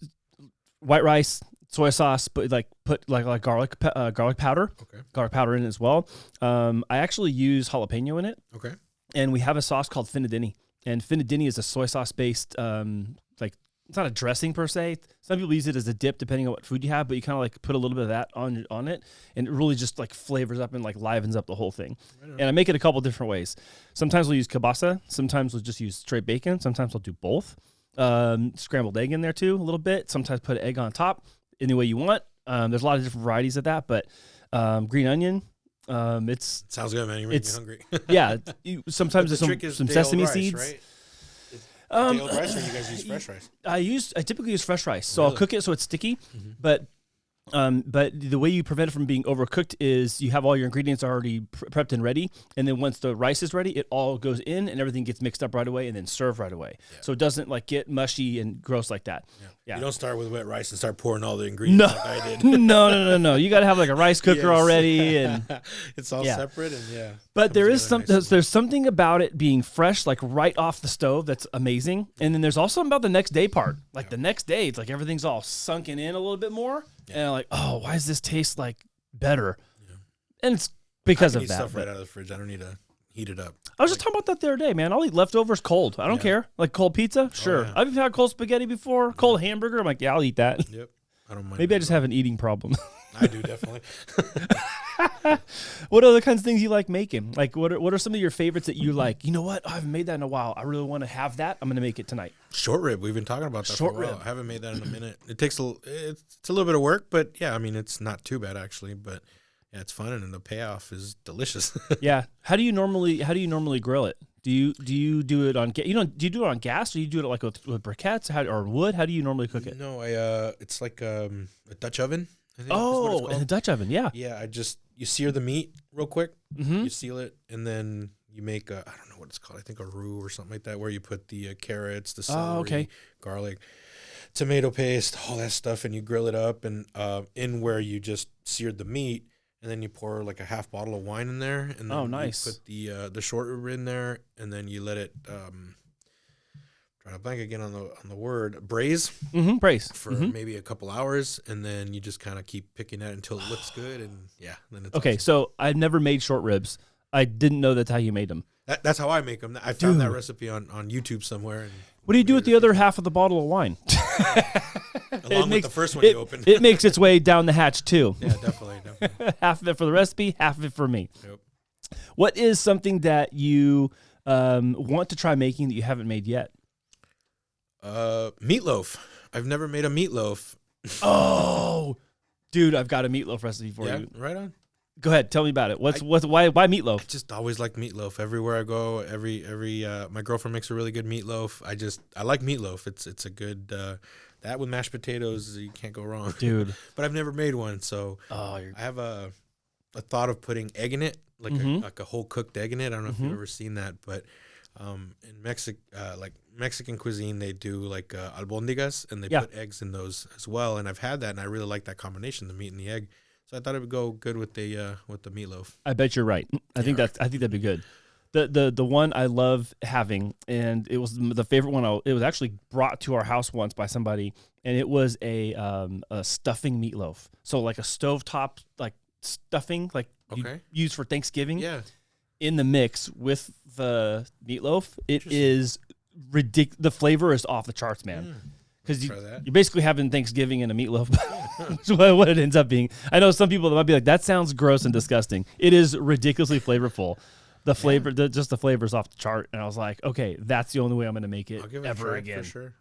white rice, soy sauce, but put garlic powder. Okay. Garlic powder in it as well. I actually use jalapeno in it. Okay. And we have a sauce called finadini. And finadini is a soy sauce based it's not a dressing per se. Some people use it as a dip depending on what food you have, but you kind of put a little bit of that on it, and it really just flavors up and livens up the whole thing. Right. And I make it a couple different ways. Sometimes we'll use kielbasa. Sometimes we'll just use straight bacon. Sometimes I'll do both. Scrambled egg in there too a little bit. Sometimes put an egg on top any way you want. There's a lot of different varieties of that, but green onion. It sounds good, man. You're making me hungry. Yeah. Sometimes there's some sesame seeds. Right? Day-old rice, or you guys use fresh rice? I typically use fresh rice, so Really? I'll cook it so it's sticky. Mm-hmm. But the way you prevent it from being overcooked is you have all your ingredients already prepped and ready, and then once the rice is ready, it all goes in and everything gets mixed up right away and then served right away. Yeah. So it doesn't get mushy and gross like that. Yeah. You don't start with wet rice and start pouring all the ingredients like I did. No. You got to have a rice cooker already, and it's all separate and But there's something about it being fresh, right off the stove, that's amazing. And then there's also something about the next day part. The next day, it's everything's all sunken in a little bit more. Yeah. And I'm why does this taste better? Yeah. And it's because of that. Stuff right out of the fridge. I don't need to heat it up. I was just talking about that the other day, man. I'll eat leftovers cold. I don't care. Cold pizza, sure. Yeah. I've had cold spaghetti before, cold hamburger. I'm I'll eat that. Yep. I don't mind. Maybe I just have an eating problem. I do, definitely. What other kinds of things you like making? What are some of your favorites that you like? You know what? I haven't made that in a while. I really want to have that. I'm going to make it tonight. Short rib. We've been talking about that for a while. I haven't made that in a minute. It's a little bit of work, but yeah, it's not too bad actually. But yeah, it's fun, and the payoff is delicious. Yeah. How do you normally grill it? Do you do it on do you do it on gas, or do you do it with briquettes or wood? How do you normally cook it? No, it's like a Dutch oven. I think is what it's called. In the Dutch oven, yeah. Yeah, you sear the meat real quick. Mm-hmm. You seal it, and then you make I don't know what it's called. I think a roux or something like that, where you put the carrots, the celery, garlic, tomato paste, all that stuff, and you grill it up, and in where you just seared the meat, and then you pour like a half bottle of wine in there, and then nice. you put the short rib in there, and then you let it trying to blank again on the word braise. Mm-hmm. Braise for maybe a couple hours, and then you just kind of keep picking at it until it looks good, and then it's okay. awesome. So I've never made short ribs. I didn't know that's how you made them. That's how I make them. I found that recipe on YouTube somewhere. And what do you do with the other half of the bottle of wine? Along with the first one you opened. It makes its way down the hatch too. Yeah, definitely. Half of it for the recipe, half of it for me. Yep. What is something that you want to try making that you haven't made yet? Meatloaf. I've never made a meatloaf. Oh, dude, I've got a meatloaf recipe for you. Right on. Go ahead, tell me about it. Why meatloaf? I just always like meatloaf. Everywhere I go, my girlfriend makes a really good meatloaf. I like meatloaf. It's a good that with mashed potatoes, you can't go wrong, dude. But I've never made one, so I have a thought of putting egg in it, like a whole cooked egg in it. I don't know if you've ever seen that, but in Mexican cuisine, they do like albóndigas, and they put eggs in those as well. And I've had that, and I really like that combination, the meat and the egg. So I thought it would go good with the meatloaf. I bet you're right. I think that'd be good. The one I love having, and it was the favorite one. It was actually brought to our house once by somebody, and it was a stuffing meatloaf. So like a stovetop like stuffing, like you use for Thanksgiving. Yeah. In the mix with the meatloaf, it is ridiculous. The flavor is off the charts, man. Because you're basically having Thanksgiving and a meatloaf. That's what it ends up being. I know some people that might be like, that sounds gross and disgusting. It is ridiculously flavorful. The flavor, just the flavor's off the chart. And I was like, okay, that's the only way I'm going to make it ever again. For sure.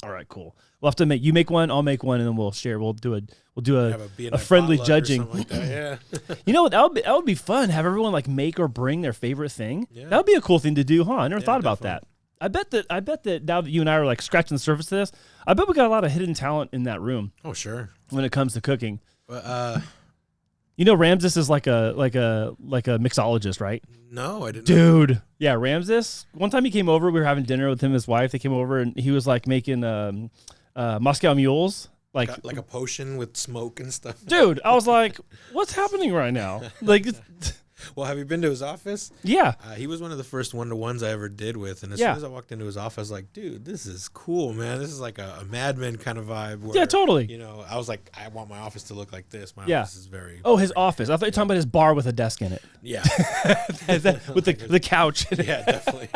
All right, cool. We'll have to you make one, I'll make one, and then we'll share. We'll do a BNI friendly judging. Like that, yeah. You know what? That would be fun. Have everyone like make or bring their favorite thing. Yeah. That would be a cool thing to do, huh? I never thought about that. I bet that now that you and I are like scratching the surface of this, I bet we got a lot of hidden talent in that room. Oh, sure. When it comes to cooking. You know, Ramses is like a mixologist, right? No, I didn't. Dude, know. Yeah, Ramses. One time he came over. We were having dinner with him and his wife. They came over and he was like making Moscow mules, like a potion with smoke and stuff. Dude, I was like, what's happening right now? Like. Well, have you been to his office? Yeah. He was one of the first one-to-ones I ever did with. And as soon as I walked into his office, I was like, dude, this is cool, man. This is like a Mad Men kind of vibe. Where, yeah, totally. You know, I was like, I want my office to look like this. My office is very... Oh, his office. I thought you were talking about his bar with a desk in it. Yeah. With the couch. Yeah, definitely.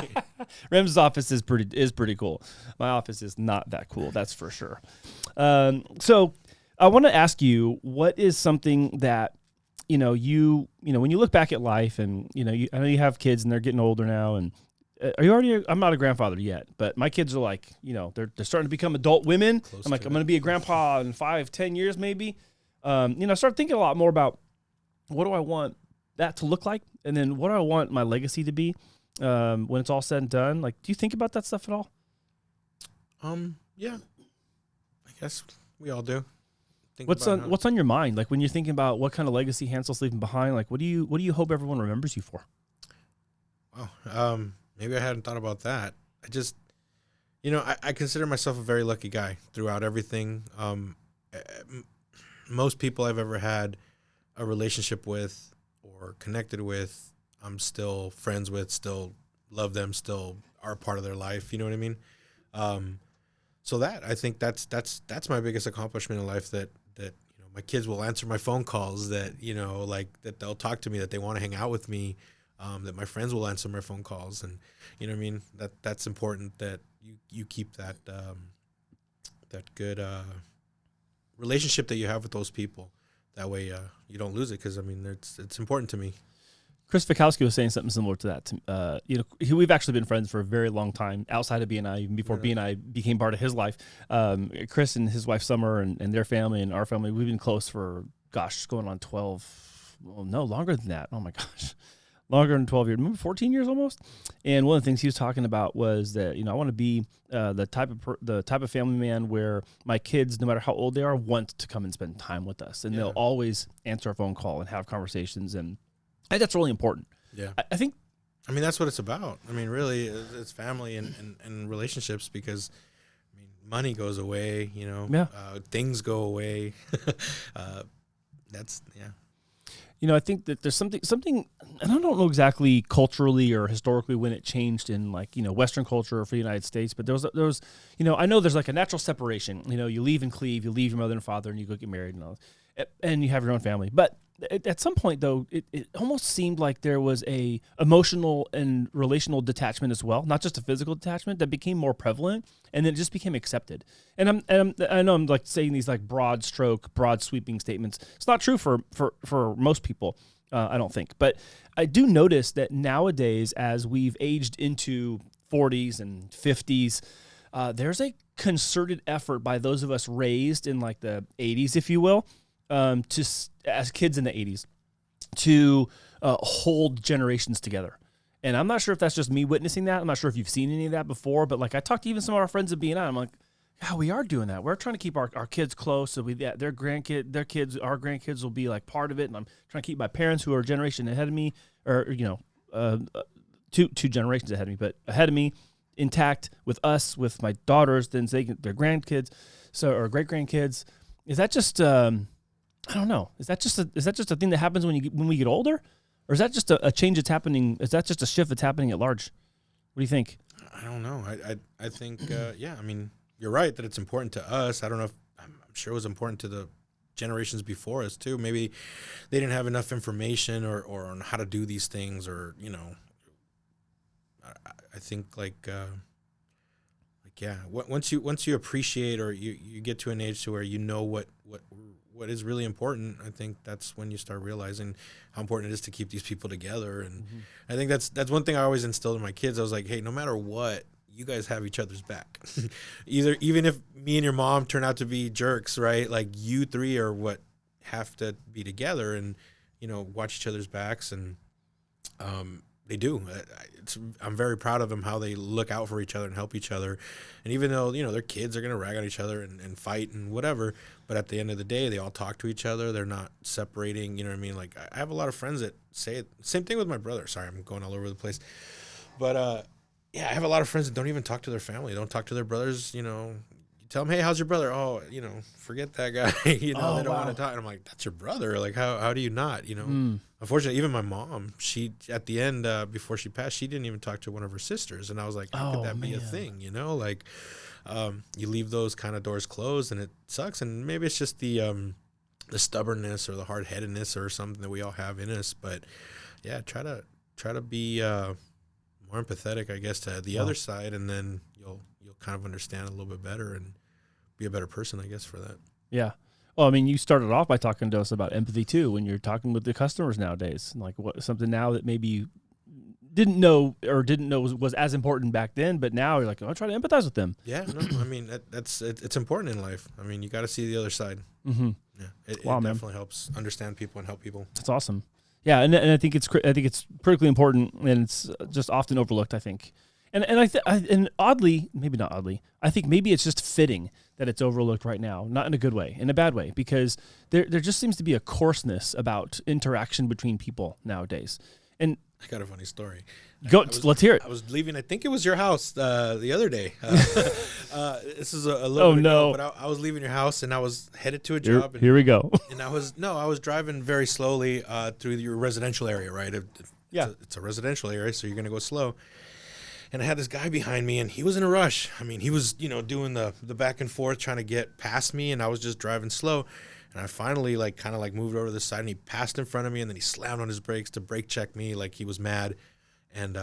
Rem's office is pretty cool. My office is not that cool, that's for sure. So I want to ask you, what is something that you know, when you look back at life and, I know you have kids and they're getting older now and are you already, I'm not a grandfather yet, but my kids are like, they're starting to become adult women. I'm like, I'm going to be a grandpa in 5-10 years, maybe. I start thinking a lot more about what do I want that to look like? And then what do I want my legacy to be when it's all said and done? Like, do you think about that stuff at all? Yeah, I guess we all do. What's on your mind? Like when you're thinking about what kind of legacy Hansel's leaving behind, like what do you hope everyone remembers you for? Wow. Maybe I hadn't thought about that. I just, I consider myself a very lucky guy throughout everything. Most people I've ever had a relationship with or connected with, I'm still friends with, still love them, still are part of their life. You know what I mean? So I think that's my biggest accomplishment in life, that my kids will answer my phone calls, that that they'll talk to me, that they want to hang out with me, that my friends will answer my phone calls, and you know what I mean, that's important, that you keep that good relationship that you have with those people. That way you don't lose it, because I mean it's important to me. Chris Fikowski was saying something similar to that. We've actually been friends for a very long time outside of BNI, even before BNI became part of his life. Chris and his wife Summer and their family and our family, we've been close for, going on 12, well, no, longer than that. Oh my gosh. longer than 12 years, maybe 14 years almost. And one of the things he was talking about was that, I want to be the type of family man where my kids, no matter how old they are, want to come and spend time with us. And they'll always answer a phone call and have conversations. And I think that's really important. Yeah. I think. I mean, that's what it's about. I mean, really, it's family and relationships because, I mean, money goes away, things go away. I think that there's something, and I don't know exactly culturally or historically when it changed in Western culture for the United States, but there was, I know there's like a natural separation. You leave and cleave, you leave your mother and father, and you go get married and all, and you have your own family. But at some point, though, it almost seemed like there was a emotional and relational detachment as well, not just a physical detachment that became more prevalent, and then it just became accepted. And I know I'm like saying these like broad sweeping statements. It's not true for most people, I don't think. But I do notice that nowadays, as we've aged into 40s and 50s, there's a concerted effort by those of us raised in like the 80s, if you will, as kids in the 80s, to hold generations together. And I'm not sure if that's just me witnessing that. I'm not sure if you've seen any of that before, but like I talked to even some of our friends at BNI, I'm like, yeah, we are doing that. We're trying to keep our kids close. So our grandkids will be like part of it. And I'm trying to keep my parents, who are a generation ahead of me, or, two generations ahead of me, but ahead of me, intact with us, with my daughters, then their grandkids, or great grandkids. Is that just, I don't know. Is that just a thing that happens when we get older, or is that just a change that's happening? Is that just a shift that's happening at large? What do you think? I don't know. I think I mean, you're right that it's important to us. I don't know if I'm sure it was important to the generations before us too. Maybe they didn't have enough information or on how to do these things, or I think once you appreciate, or you get to an age to where you know what is really important, I think that's when you start realizing how important it is to keep these people together. And I think that's one thing I always instilled in my kids. I was like, hey, no matter what, you guys have each other's back. Even if me and your mom turn out to be jerks, right? Like, you three are what have to be together and, watch each other's backs. And they do. I'm very proud of them, how they look out for each other and help each other. And even though, their kids are going to rag on each other and fight and whatever, but at the end of the day, they all talk to each other. They're not separating, you know what I mean? Like, I have a lot of friends that say it. Same thing with my brother. Sorry, I'm going all over the place. But, I have a lot of friends that don't even talk to their family. Don't talk to their brothers, You tell them, hey, how's your brother? Oh, forget that guy. They don't want to talk. And I'm like, that's your brother. Like, how do you not, Unfortunately, even my mom, she, at the end, before she passed, she didn't even talk to one of her sisters. And I was like, how could that be a thing, Like, you leave those kind of doors closed, and it sucks. And maybe it's just the stubbornness or the hard-headedness or something that we all have in us. But, yeah, try to be more empathetic, I guess, to the other side, and then you'll kind of understand a little bit better and be a better person, I guess, for that. Yeah. Well, I mean, you started off by talking to us about empathy too, when you're talking with the customers nowadays, like something now that maybe you didn't know was as important back then, but now you're like, I'll try to empathize with them. Yeah, no, I mean, it's important in life. I mean, you got to see the other side. Mm-hmm. Yeah, it definitely helps understand people and help people. That's awesome. Yeah, and I think it's critically important, and it's just often overlooked, I think. And oddly, maybe not oddly, I think maybe it's just fitting that it's overlooked right now, not in a good way, in a bad way, because there just seems to be a coarseness about interaction between people nowadays. And I got a funny story. Let's hear it. I was leaving. I think it was your house the other day. This is a little bit ago, but I was leaving your house and I was headed to a job. Here we go. And I was driving very slowly through your residential area, right? It's a residential area, so you're gonna go slow. And I had this guy behind me, and he was in a rush. I mean, he was, doing the back and forth, trying to get past me, and I was just driving slow. And I finally, kind of moved over to the side, and he passed in front of me, and then he slammed on his brakes to brake check me, like he was mad. And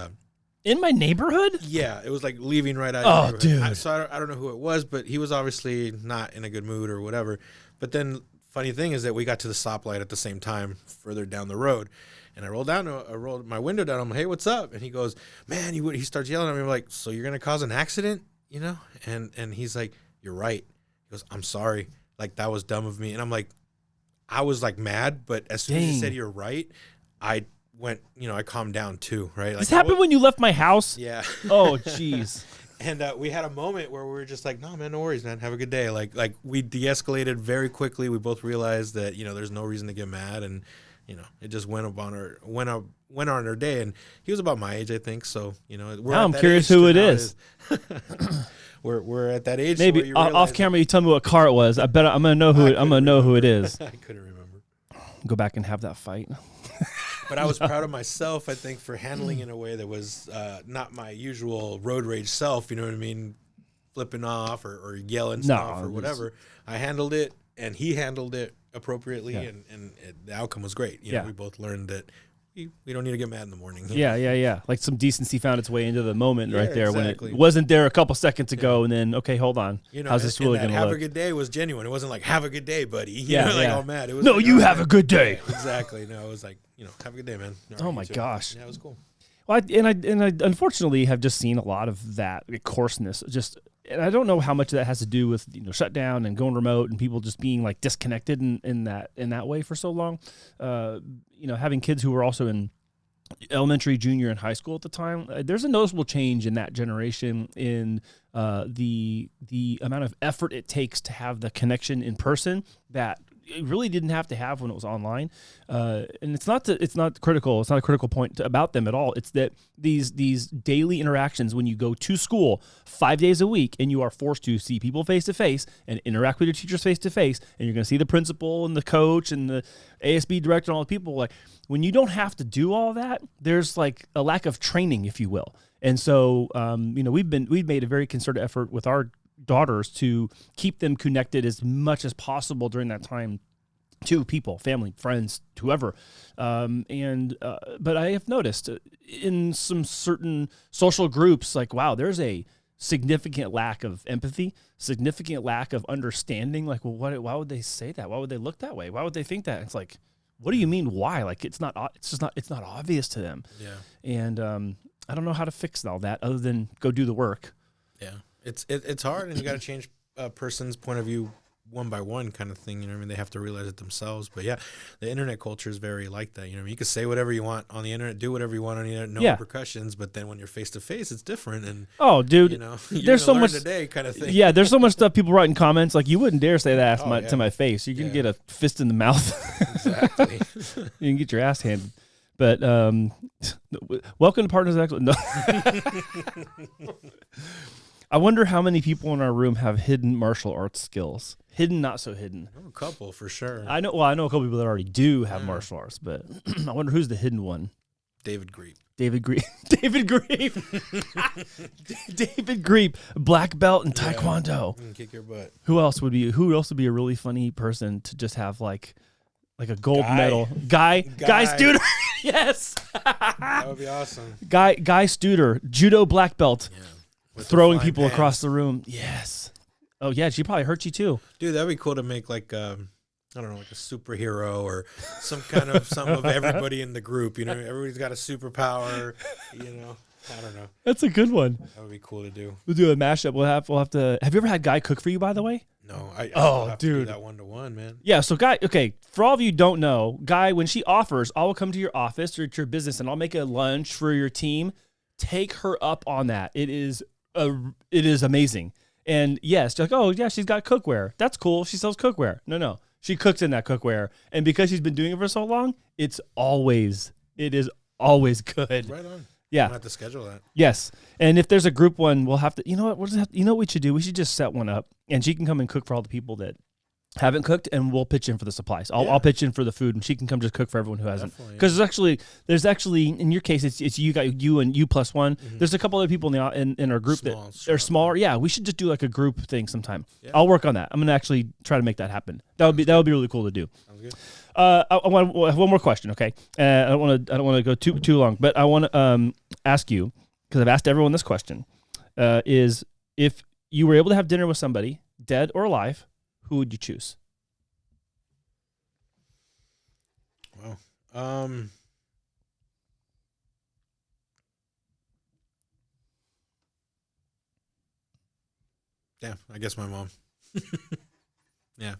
in my neighborhood? Yeah, it was leaving right out of the neighborhood. Dude. I don't know who it was, but he was obviously not in a good mood or whatever. But then, funny thing is that we got to the stoplight at the same time, further down the road. And I rolled my window down. I'm like, hey, what's up? And he goes, man, he starts yelling at me. I'm like, so you're going to cause an accident, And he's like, you're right. He goes, I'm sorry. Like, that was dumb of me. And I'm like, I was mad. But as soon as he said you're right, I I calmed down too, right? Like, this happened when you left my house? Yeah. Oh, jeez. And we had a moment where we were just like, no, man, no worries, man. Have a good day. Like we de-escalated very quickly. We both realized that, there's no reason to get mad. And, it just went on our day. And he was about my age, I think. So, now I'm curious who it is. We're at that age. Maybe off camera, you tell me what car it was. I bet I'm going to know who it is. I couldn't remember. Go back and have that fight. But I was proud of myself, I think, for handling in a way that was not my usual road rage self, you know what I mean? Flipping off or yelling stuff or whatever. I handled it, and he handled it appropriately, and the outcome was great. We both learned that we don't need to get mad in the morning. Yeah. Like some decency found its way into the moment right there exactly. when it wasn't there a couple seconds ago, and then, okay, hold on. How's this really going to look? Have a good day was genuine. It wasn't like, have a good day, buddy. You know, like all mad. It was no, like, you have a good day. Yeah, exactly. No, it was like, have a good day, man. Oh my gosh. Yeah, it was cool. Well, I unfortunately have just seen a lot of that coarseness. And I don't know how much of that has to do with shutdown and going remote and people just being like disconnected in that way for so long. Having kids who were also in elementary, junior, and high school at the time, there's a noticeable change in that generation in the amount of effort it takes to have the connection in person that it really didn't have to have when it was online. And it's not critical. It's not a critical point about them at all. It's that these daily interactions when you go to school 5 days a week and you are forced to see people face to face and interact with your teachers face to face, and you're going to see the principal and the coach and the ASB director and all the people. Like when you don't have to do all that, there's like a lack of training, if you will. And so, we've made a very concerted effort with our daughters to keep them connected as much as possible during that time to people, family, friends, whoever. But I have noticed in some certain social groups, like, wow, there's a significant lack of empathy, significant lack of understanding. Like, well, why would they say that? Why would they look that way? Why would they think that? It's like, what do you mean? Why? Like, it's not obvious to them. Yeah. And I don't know how to fix all that other than go do the work. Yeah. It's hard, and you got to change a person's point of view one by one kind of thing. They have to realize it themselves. But yeah, the internet culture is very like that. You can say whatever you want on the internet, do whatever you want on the internet, no repercussions. But then when you're face to face, it's different. And oh, dude, there's so much today kind of thing. Yeah, there's so much stuff people write in comments. Like, you wouldn't dare say that to my face. You're gonna get a fist in the mouth. Exactly. You can get your ass handed. But welcome to Partners in Excellence. No. I wonder how many people in our room have hidden martial arts skills. Hidden, not so hidden. A couple for sure. I know a couple people that already do have martial arts, but I wonder who's the hidden one. David Greep. David Greep. David Greep, black belt in Taekwondo. Kick your butt. Who else would be a really funny person to just have like a gold medal? Guy Studer. Yes. That would be awesome. Guy Studer, judo black belt. Yeah. Throwing people across the room. Yes. Oh, yeah. She probably hurt you too. Dude, that'd be cool to make like, I don't know, like a superhero or some kind of something of everybody in the group. Everybody's got a superpower. I don't know. That's a good one. That would be cool to do. We'll do a mashup. We'll have to. Have you ever had Guy cook for you, by the way? No. I have dude. to do that 1-to-1, man. Yeah. So Guy. Okay. For all of you who don't know, Guy, when she offers, I will come to your office or to your business and I'll make a lunch for your team. Take her up on that. It is amazing. And yes, like, oh yeah, she's got cookware. That's cool. She sells cookware. No. She cooks in that cookware. And because she's been doing it for so long, it is always good. Right on. Yeah. We'll have to schedule that. Yes. And if there's a group one, we'll have to, what we should do? We should just set one up and she can come and cook for all the people that haven't cooked, and we'll pitch in for the supplies. I'll pitch in for the food, and she can come just cook for everyone who hasn't. Because there's actually in your case it's you and you plus one. Mm-hmm. There's a couple other people in our group that are smaller. Yeah, we should just do like a group thing sometime. Yeah. I'll work on that. I'm gonna actually try to make that happen. That would be really cool to do. Sounds good. I want one more question. Okay, I don't want to go too long, but I want to ask you, because I've asked everyone this question: is if you were able to have dinner with somebody, dead or alive, who would you choose? Wow. Yeah, I guess my mom. Yeah.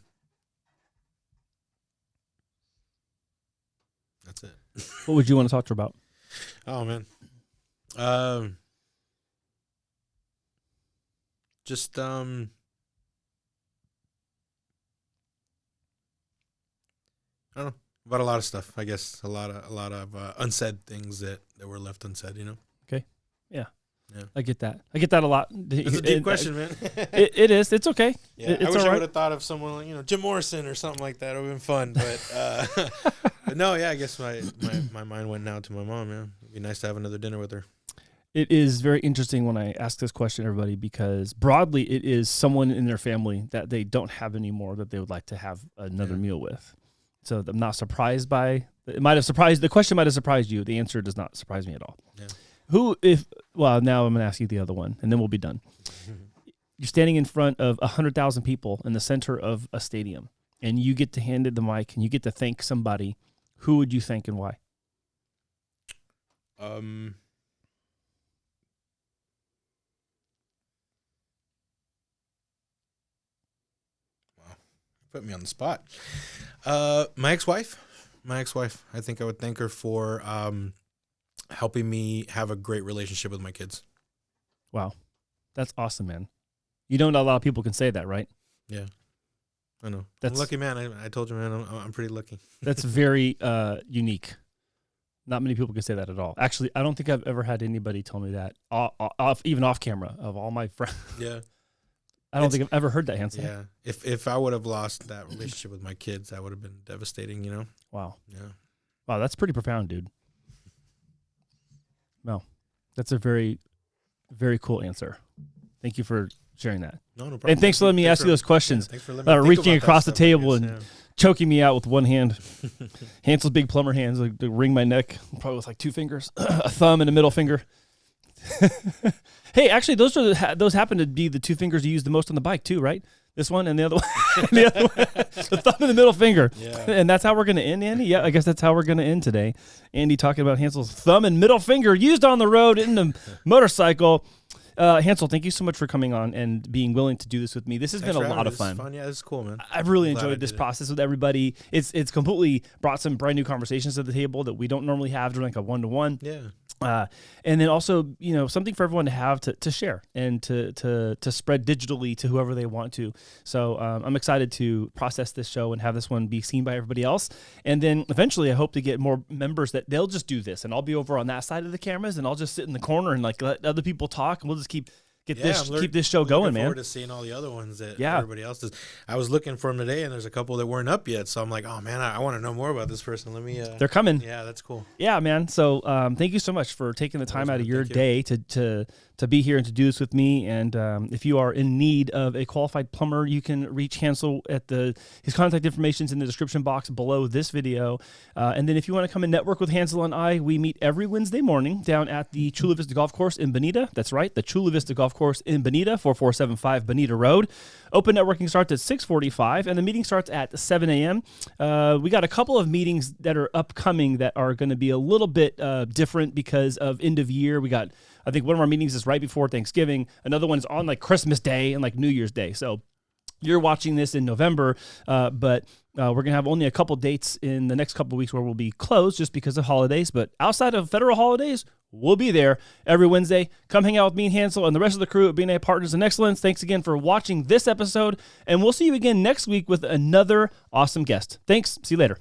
That's it. What would you want to talk to her about? Oh man. Just I don't know, about a lot of stuff. I guess a lot of unsaid things that were left unsaid. Okay. Yeah. Yeah. I get that. I get that a lot. It's a deep question, man. It is. It's okay. Yeah, it's I wish all I right. would have thought of someone like, Jim Morrison or something like that. It would have been fun. But no, yeah, I guess my mind went now to my mom, man. It'd be nice to have another dinner with her. It is very interesting when I ask this question, everybody, because broadly it is someone in their family that they don't have anymore that they would like to have another meal with. So I'm not surprised by it. The question might have surprised you. The answer does not surprise me at all. Yeah. Now I'm going to ask you the other one, and then we'll be done. You're standing in front of 100,000 people in the center of a stadium, and you get to handed the mic, and you get to thank somebody. Who would you thank and why? Put me on the spot. My ex-wife. I think I would thank her for helping me have a great relationship with my kids. Wow. That's awesome, man. You know, not a lot of people can say that, right? Yeah. I know. That's I'm lucky, man. I told you, man, I'm pretty lucky. That's very unique. Not many people can say that at all. Actually, I don't think I've ever had anybody tell me that, even off camera, of all my friends. Yeah. I don't think I've ever heard that, Hansel. Yeah. If I would have lost that relationship with my kids, that would have been devastating, Wow. Yeah. Wow, that's pretty profound, dude. No, that's a very, very cool answer. Thank you for sharing that. No problem. And thanks for letting me ask you those questions. Thanks for letting me Reaching across the table and choking me out with one hand. Hansel's big plumber hands like to wring my neck, probably with like two fingers, a thumb and a middle finger. Hey, actually, those happen to be the two fingers you use the most on the bike too, right? This one and the other one, the thumb and the middle finger. Yeah. And that's how we're going to end, Andy? Yeah, I guess that's how we're going to end today. Andy talking about Hansel's thumb and middle finger used on the road in the motorcycle. Hansel, thank you so much for coming on and being willing to do this with me. This has been a lot of fun. Yeah, this is cool, man. I've really enjoyed this process with everybody. It's completely brought some brand new conversations to the table that we don't normally have during like a one-to-one. Yeah. And then also, something for everyone to have to share and to spread digitally to whoever they want to. So I'm excited to process this show and have this one be seen by everybody else. And then eventually I hope to get more members that they'll just do this and I'll be over on that side of the cameras and I'll just sit in the corner and like let other people talk and we'll just keep this show going, man. I'm looking forward to seeing all the other ones that everybody else does. I was looking for them today, and there's a couple that weren't up yet. So I'm like, oh man, I want to know more about this person. Let me. They're coming. Yeah, that's cool. Yeah, man. So thank you so much for taking the time out of your day to be here and to do this with me. And if you are in need of a qualified plumber, you can reach Hansel at his contact information is in the description box below this video. And then if you want to come and network with Hansel and I, we meet every Wednesday morning down at the Chula Vista Golf Course in Bonita. That's right, the Chula Vista Golf Course in Bonita, 4475 Bonita Road. Open networking starts at 6:45, and the meeting starts at 7 a.m. We got a couple of meetings that are upcoming that are going to be a little bit different because of end of year. I think one of our meetings is right before Thanksgiving. Another one's on like Christmas Day and like New Year's Day. So you're watching this in November, but we're going to have only a couple dates in the next couple of weeks where we'll be closed just because of holidays. But outside of federal holidays, we'll be there every Wednesday. Come hang out with me and Hansel and the rest of the crew at BNI Partners in Excellence. Thanks again for watching this episode, and we'll see you again next week with another awesome guest. Thanks. See you later.